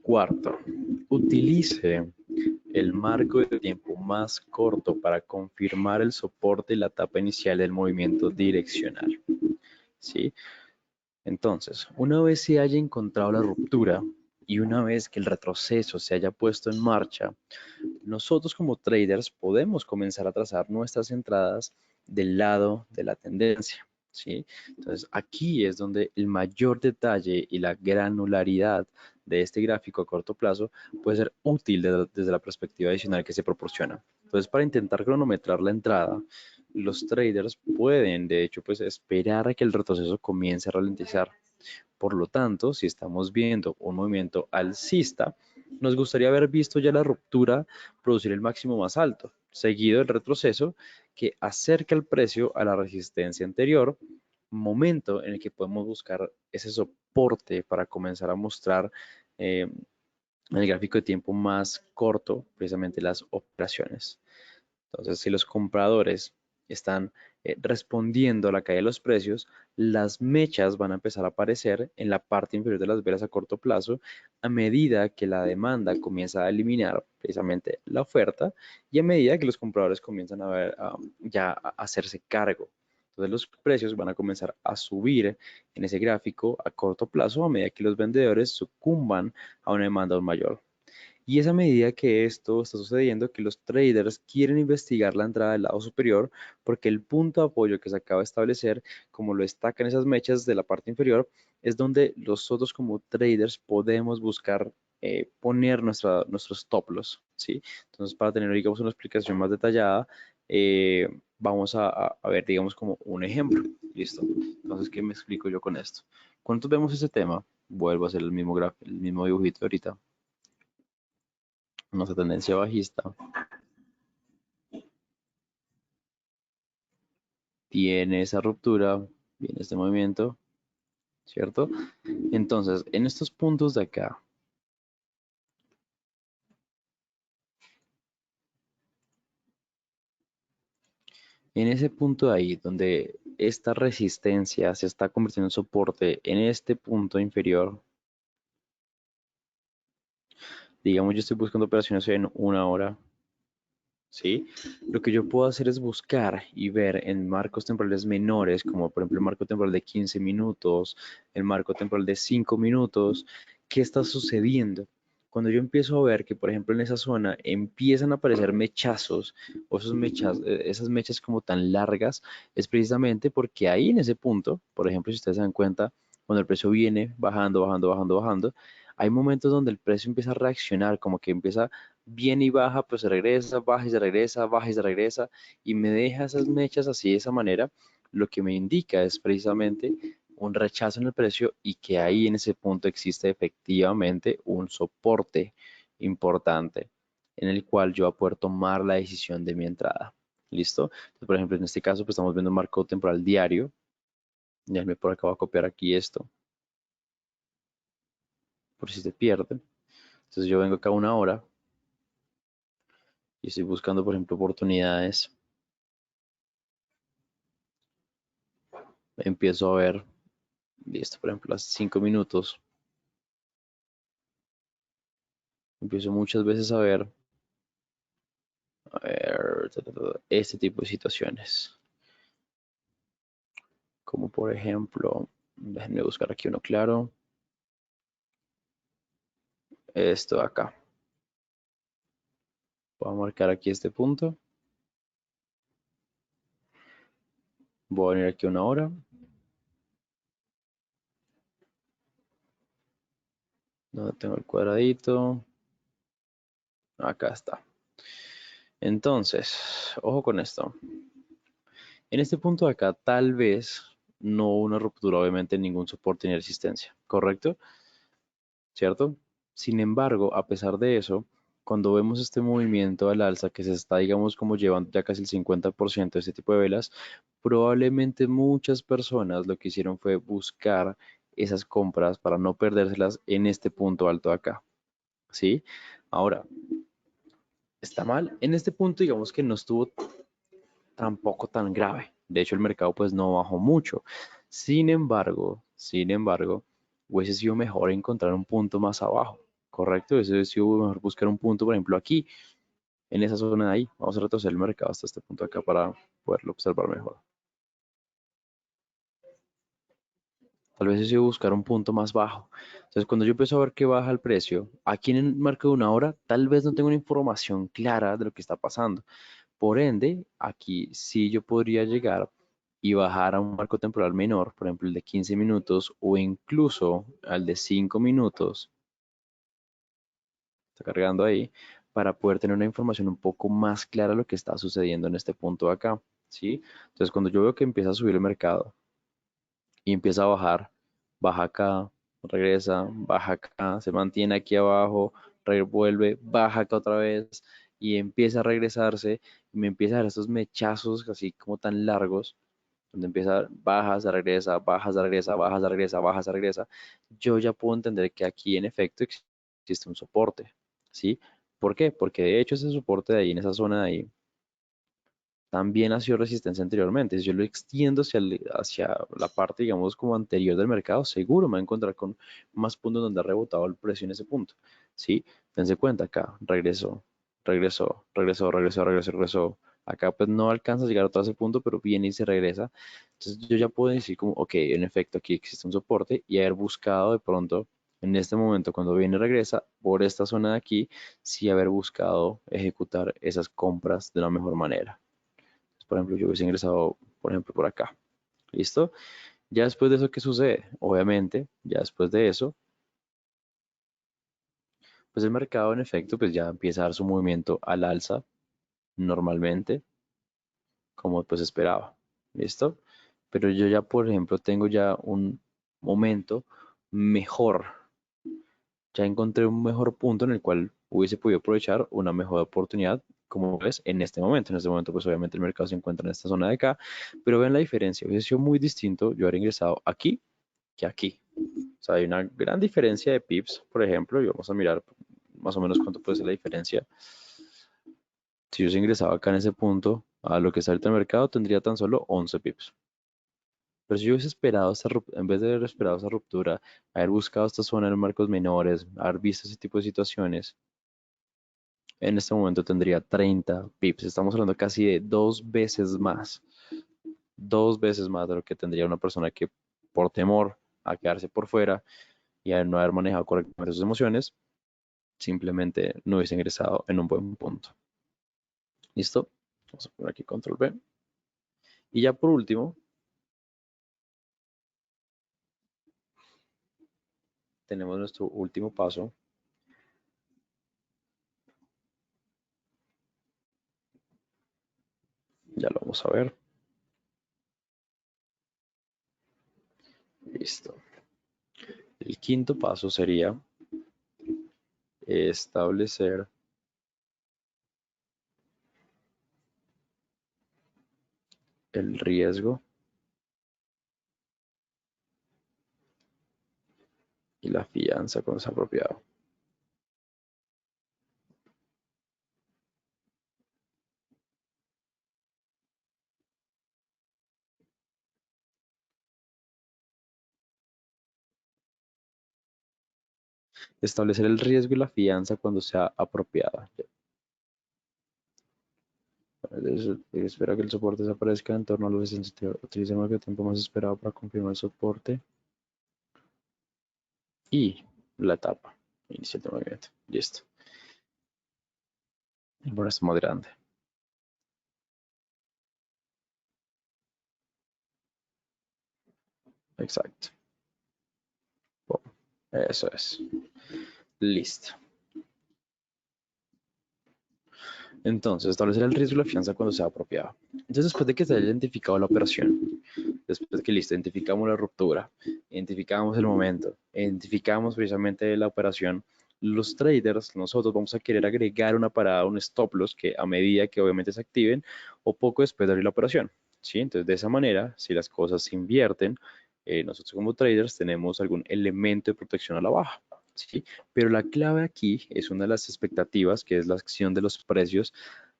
Cuarto, utilice el marco de tiempo más corto para confirmar el soporte y la etapa inicial del movimiento direccional. ¿Sí? Entonces, una vez se haya encontrado la ruptura y una vez que el retroceso se haya puesto en marcha, nosotros como traders podemos comenzar a trazar nuestras entradas del lado de la tendencia. ¿Sí? Entonces, aquí es donde el mayor detalle y la granularidad de este gráfico a corto plazo puede ser útil desde la perspectiva adicional que se proporciona. Entonces, para intentar cronometrar la entrada, los traders pueden, de hecho, pues esperar a que el retroceso comience a ralentizar. Por lo tanto, si estamos viendo un movimiento alcista, nos gustaría haber visto ya la ruptura producir el máximo más alto, seguido del retroceso que acerca el precio a la resistencia anterior, momento en el que podemos buscar ese soporte para comenzar a mostrar en el gráfico de tiempo más corto, precisamente las operaciones. Entonces, si los compradores están respondiendo a la caída de los precios, las mechas van a empezar a aparecer en la parte inferior de las velas a corto plazo a medida que la demanda comienza a eliminar precisamente la oferta y a medida que los compradores comienzan a ver ya a hacerse cargo. Entonces los precios van a comenzar a subir en ese gráfico a corto plazo a medida que los vendedores sucumban a una demanda aún mayor. Y es a medida que esto está sucediendo que los traders quieren investigar la entrada del lado superior porque el punto de apoyo que se acaba de establecer, como lo destacan esas mechas de la parte inferior, es donde nosotros como traders podemos buscar poner nuestros stop loss, ¿sí? Entonces, para tener, digamos, una explicación más detallada, vamos a ver, digamos, como un ejemplo. Listo. Entonces, ¿qué me explico yo con esto? Cuando vemos ese tema, vuelvo a hacer el mismo dibujito ahorita, nuestra tendencia bajista tiene esa ruptura, viene este movimiento, ¿cierto? Entonces, en estos puntos de acá, en ese punto de ahí, donde esta resistencia se está convirtiendo en soporte en este punto inferior, digamos, yo estoy buscando operaciones en una hora, ¿sí? Lo que yo puedo hacer es buscar y ver en marcos temporales menores, como por ejemplo el marco temporal de 15 minutos, el marco temporal de 5 minutos, qué está sucediendo. Cuando yo empiezo a ver que, por ejemplo, en esa zona empiezan a aparecer mechazos o esas mechas como tan largas, es precisamente porque ahí en ese punto, por ejemplo, si ustedes se dan cuenta, cuando el precio viene bajando, bajando, bajando, bajando, hay momentos donde el precio empieza a reaccionar, como que empieza viene y baja, pues se regresa, baja y se regresa, baja y se regresa, y me deja esas mechas así de esa manera, lo que me indica es precisamente un rechazo en el precio y que ahí en ese punto existe efectivamente un soporte importante en el cual yo voy a poder tomar la decisión de mi entrada. ¿Listo? Entonces, por ejemplo, en este caso, pues estamos viendo un marco temporal diario. Déjenme por acá, voy a copiar aquí esto, por si se pierde. Entonces yo vengo acá una hora y estoy buscando, por ejemplo, oportunidades. Empiezo a ver, listo, por ejemplo, hace 5 minutos, empiezo muchas veces a ver, este tipo de situaciones, como por ejemplo, déjenme buscar aquí uno claro, esto de acá, voy a marcar aquí este punto, voy a venir aquí una hora, donde tengo el cuadradito, acá está. Entonces, ojo con esto, en este punto de acá tal vez no hubo una ruptura, obviamente ningún soporte ni resistencia, ¿correcto? ¿Cierto? Sin embargo, a pesar de eso, cuando vemos este movimiento al alza que se está, digamos, como llevando ya casi el 50% de este tipo de velas, probablemente muchas personas lo que hicieron fue buscar esas compras para no perdérselas en este punto alto de acá, ¿sí? Ahora, está mal. En este punto, digamos que no estuvo tampoco tan grave. De hecho, el mercado pues no bajó mucho. Sin embargo, hubiese sido mejor encontrar un punto más abajo, ¿correcto? Hubiese sido mejor buscar un punto, por ejemplo, aquí, en esa zona de ahí. Vamos a retroceder el mercado hasta este punto de acá para poderlo observar mejor. Tal vez hubiese sido buscar un punto más bajo. Entonces, cuando yo empiezo a ver que baja el precio, aquí en el marco de una hora, tal vez no tengo una información clara de lo que está pasando. Por ende, aquí sí yo podría llegar y bajar a un marco temporal menor, por ejemplo el de 15 minutos o incluso al de 5 minutos, está cargando ahí, para poder tener una información un poco más clara de lo que está sucediendo en este punto de acá, ¿sí? Entonces cuando yo veo que empieza a subir el mercado y empieza a bajar, baja acá, regresa, baja acá, se mantiene aquí abajo, vuelve, baja acá otra vez y empieza a regresarse y me empieza a dar estos mechazos así como tan largos, donde empieza, baja, se regresa, baja, se regresa, baja, se regresa, baja, se regresa, yo ya puedo entender que aquí en efecto existe un soporte, ¿sí? ¿Por qué? Porque de hecho ese soporte de ahí, en esa zona de ahí, también ha sido resistencia anteriormente. Si yo lo extiendo hacia la parte, digamos, como anterior del mercado, seguro me va a encontrar con más puntos donde ha rebotado el precio en ese punto. ¿Sí? Dense cuenta acá, regresó, regresó, regresó, regresó, regresó, regresó. Acá pues no alcanza a llegar a todo ese punto, pero viene y se regresa. Entonces yo ya puedo decir como, ok, en efecto aquí existe un soporte y haber buscado de pronto en este momento cuando viene y regresa por esta zona de aquí, sí haber buscado ejecutar esas compras de la mejor manera. Por ejemplo, yo hubiese ingresado, por ejemplo, por acá. ¿Listo? Ya después de eso, ¿qué sucede? Obviamente, ya después de eso, pues el mercado en efecto, pues ya empieza a dar su movimiento al alza normalmente, como pues esperaba. ¿Listo? Pero yo ya, por ejemplo, tengo ya un momento mejor. Ya encontré un mejor punto en el cual hubiese podido aprovechar una mejor oportunidad, como ves, en este momento. En este momento, pues obviamente el mercado se encuentra en esta zona de acá, pero ven la diferencia. Hubiese sido muy distinto yo haber ingresado aquí que aquí. O sea, hay una gran diferencia de pips, por ejemplo, y vamos a mirar más o menos cuánto puede ser la diferencia. Si yo hubiese ingresado acá en ese punto a lo que está ahorita en el mercado, tendría tan solo 11 pips. Pero si yo hubiese esperado en vez de haber esperado esa ruptura, haber buscado esta zona en marcos menores, haber visto ese tipo de situaciones, en este momento tendría 30 pips. Estamos hablando casi de dos veces más de lo que tendría una persona que por temor a quedarse por fuera y a no haber manejado correctamente sus emociones, simplemente no hubiese ingresado en un buen punto. ¿Listo? Vamos a poner aquí control B. Y ya por último, tenemos nuestro último paso. Ya lo vamos a ver. Listo. El quinto paso sería establecer el riesgo y la fianza cuando sea apropiado. Establecer el riesgo y la fianza cuando sea apropiado. Espera que el soporte desaparezca en torno a los sensitivos. Utilicemos el tiempo más esperado para confirmar el soporte y la etapa inicial de movimiento. Listo. Ahora está más grande. Exacto. Eso es. Listo. Entonces, establecer el riesgo y la fianza cuando sea apropiado. Entonces, después de que se haya identificado la operación, después de que listo, identificamos la ruptura, identificamos el momento, identificamos precisamente la operación, los traders, nosotros vamos a querer agregar una parada, un stop loss que a medida que obviamente se activen o poco después de abrir la operación. ¿Sí? Entonces, de esa manera, si las cosas se invierten, nosotros como traders tenemos algún elemento de protección a la baja. ¿Sí? Pero la clave aquí es una de las expectativas, que es la acción de los precios,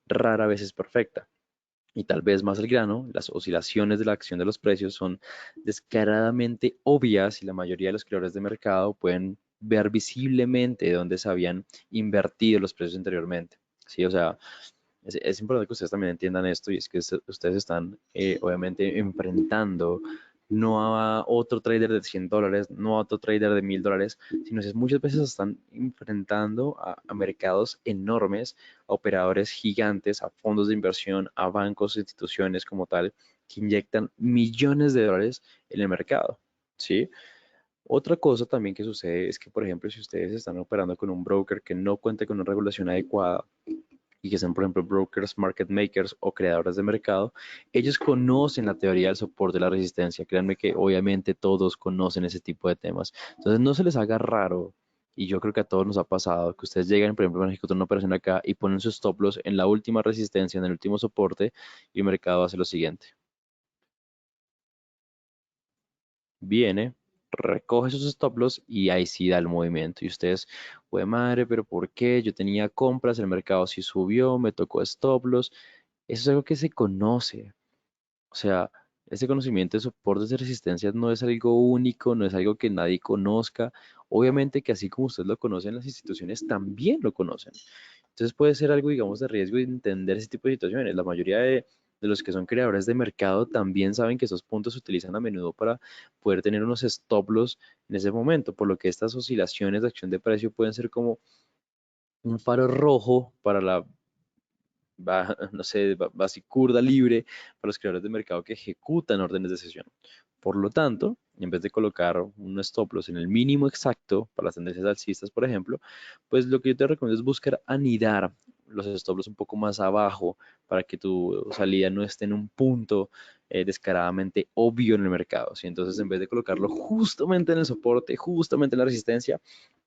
rara vez es perfecta. Y tal vez más al grano, las oscilaciones de la acción de los precios son descaradamente obvias y la mayoría de los creadores de mercado pueden ver visiblemente dónde se habían invertido los precios anteriormente. Sí, o sea, es importante que ustedes también entiendan esto y es que ustedes están obviamente enfrentando no a otro trader de $100, no a otro trader de $1000, sino que muchas veces están enfrentando a mercados enormes, a operadores gigantes, a fondos de inversión, a bancos, instituciones como tal, que inyectan millones de dólares en el mercado, ¿sí? Otra cosa también que sucede es que, por ejemplo, si ustedes están operando con un broker que no cuenta con una regulación adecuada, y que son, por ejemplo, brokers, market makers o creadores de mercado, ellos conocen la teoría del soporte y la resistencia. Créanme que obviamente todos conocen ese tipo de temas. Entonces no se les haga raro. Y yo creo que a todos nos ha pasado que ustedes llegan, por ejemplo, van a ejecutar una operación acá y ponen sus stop loss en la última resistencia, en el último soporte, y el mercado hace lo siguiente. Viene, recoge sus stop loss y ahí sí da el movimiento. Y ustedes, güey madre, pero ¿por qué? Yo tenía compras, el mercado sí subió, me tocó stop loss. Eso es algo que se conoce. O sea, ese conocimiento de soportes de resistencia no es algo único, no es algo que nadie conozca. Obviamente que así como ustedes lo conocen, las instituciones también lo conocen. Entonces puede ser algo, digamos, de riesgo de entender ese tipo de situaciones. La mayoría de los que son creadores de mercado también saben que esos puntos se utilizan a menudo para poder tener unos stop loss en ese momento, por lo que estas oscilaciones de acción de precio pueden ser como un faro rojo para la no sé, basicurda libre para los creadores de mercado que ejecutan órdenes de sesión. Por lo tanto, en vez de colocar un stop loss en el mínimo exacto para las tendencias alcistas, por ejemplo, pues lo que yo te recomiendo es buscar anidar los stop loss un poco más abajo para que tu salida no esté en un punto descaradamente obvio en el mercado. ¿Sí? Entonces, en vez de colocarlo justamente en el soporte, justamente en la resistencia,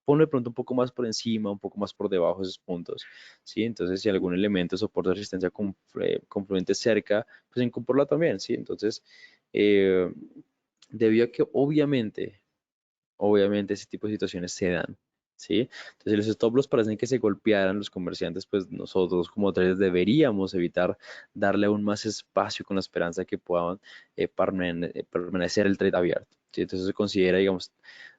ponlo de pronto un poco más por encima, un poco más por debajo de esos puntos. ¿Sí? Entonces, si algún elemento de soporte de resistencia confluente cerca, pues incorporarla también, ¿sí? Entonces, eh, debido a que obviamente ese tipo de situaciones se dan, ¿sí? Entonces, si los stop loss parecen que se golpearan los comerciantes, pues nosotros como traders deberíamos evitar darle aún más espacio con la esperanza de que puedan permanecer el trade abierto, ¿sí? Entonces se considera, digamos,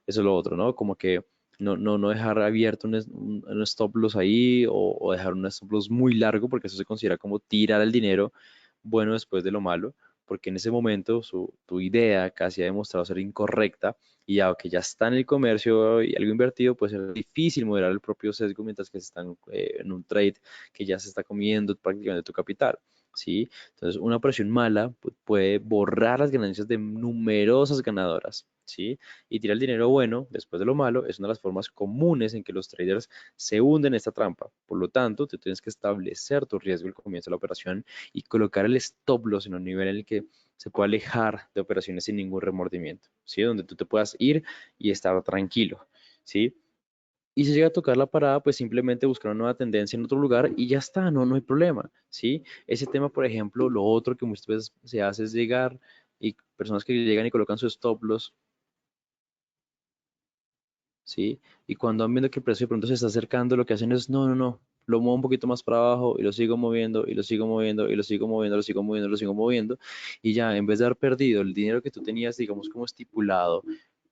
eso es lo otro, ¿no? Como que no dejar abierto un stop loss ahí o dejar un stop loss muy largo, porque eso se considera como tirar el dinero bueno después de lo malo, porque en ese momento tu idea casi ha demostrado ser incorrecta y ya que ya está en el comercio y algo invertido, puede ser difícil moderar el propio sesgo mientras que se están en un trade que ya se está comiendo prácticamente tu capital. ¿Sí? Entonces, una operación mala puede borrar las ganancias de numerosas ganadoras, ¿sí? Y tirar el dinero bueno después de lo malo es una de las formas comunes en que los traders se hunden en esta trampa. Por lo tanto, tú tienes que establecer tu riesgo al comienzo de la operación y colocar el stop loss en un nivel en el que se pueda alejar de operaciones sin ningún remordimiento, ¿sí? Donde tú te puedas ir y estar tranquilo, ¿sí? Y si llega a tocar la parada, pues simplemente buscar una nueva tendencia en otro lugar y ya está, no hay problema, ¿sí? Ese tema, por ejemplo, lo otro que muchas veces se hace es llegar y personas que llegan y colocan su stop loss, ¿sí? Y cuando van viendo que el precio de pronto se está acercando, lo que hacen es, no, lo muevo un poquito más para abajo y lo sigo moviendo y lo sigo moviendo y lo sigo moviendo, lo sigo moviendo, lo sigo moviendo. Y ya, en vez de haber perdido el dinero que tú tenías, digamos, como estipulado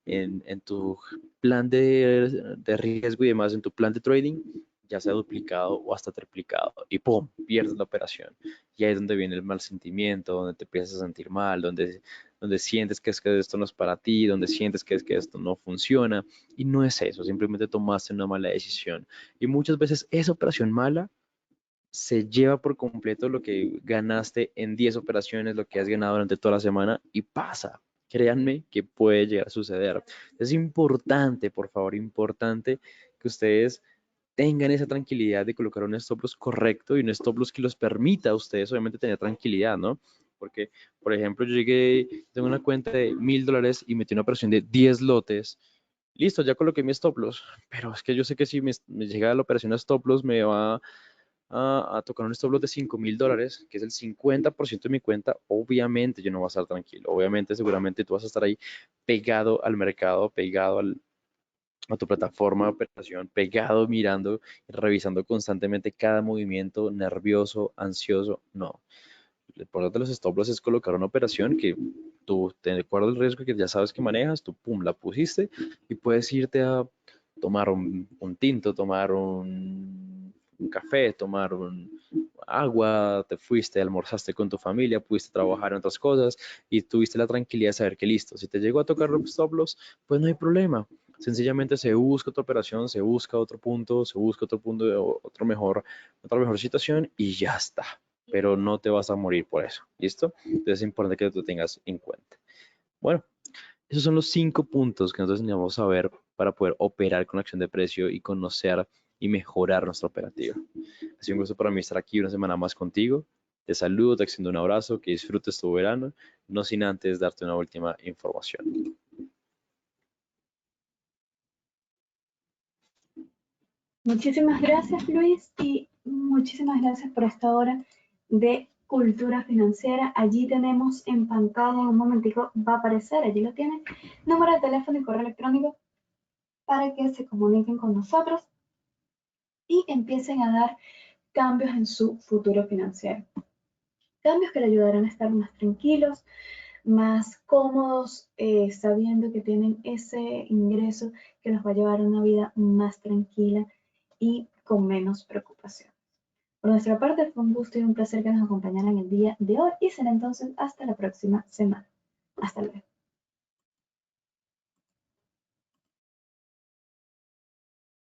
en tu plan de riesgo y demás, en tu plan de trading, ya se ha duplicado o hasta triplicado y ¡pum! Pierdes la operación. Y ahí es donde viene el mal sentimiento, donde te empiezas a sentir mal, donde sientes que es que esto no es para ti, donde sientes que es que esto no funciona. Y no es eso, simplemente tomaste una mala decisión. Y muchas veces esa operación mala se lleva por completo lo que ganaste en 10 operaciones, lo que has ganado durante toda la semana y pasa. Créanme que puede llegar a suceder. Es importante, por favor, importante que ustedes tengan esa tranquilidad de colocar un stop loss correcto y un stop loss que los permita a ustedes obviamente tener tranquilidad, ¿no? Porque, por ejemplo, yo tengo una cuenta de $1000 y metí una operación de 10 lotes. Listo, ya coloqué mi stop loss, pero es que yo sé que si me llega la operación a stop loss me va a tocar un stop loss de $5000, que es el 50% de mi cuenta, obviamente yo no voy a estar tranquilo. Obviamente, seguramente tú vas a estar ahí pegado al mercado, a tu plataforma de operación, pegado, mirando, revisando constantemente cada movimiento, nervioso, ansioso. No. Lo importante de los stop loss es colocar una operación que tú, de acuerdo al riesgo que ya sabes que manejas, tú, pum, la pusiste y puedes irte a tomar un tinto, tomar un café, tomar agua, te fuiste, almorzaste con tu familia, pudiste trabajar en otras cosas y tuviste la tranquilidad de saber que listo, si te llegó a tocar los stop loss, pues no hay problema. Sencillamente se busca otra operación, se busca otro punto, se busca otro punto, otra mejor situación y ya está. Pero no te vas a morir por eso, ¿listo? Entonces es importante que tú tengas en cuenta. Bueno, esos son los 5 puntos que nosotros necesitamos saber para poder operar con acción de precio y conocer y mejorar nuestra operativa. Ha sido un gusto para mí estar aquí una semana más contigo. Te saludo, te extiendo un abrazo, que disfrutes tu verano, no sin antes darte una última información. Muchísimas gracias, Luis, y muchísimas gracias por esta hora de cultura financiera. Allí tenemos en pantalla, en un momentico va a aparecer, allí lo tienen, número de teléfono y correo electrónico para que se comuniquen con nosotros y empiecen a dar cambios en su futuro financiero. Cambios que le ayudarán a estar más tranquilos, más cómodos, sabiendo que tienen ese ingreso que los va a llevar a una vida más tranquila y con menos preocupación. Por nuestra parte, fue un gusto y un placer que nos acompañaran el día de hoy y será entonces hasta la próxima semana. Hasta luego.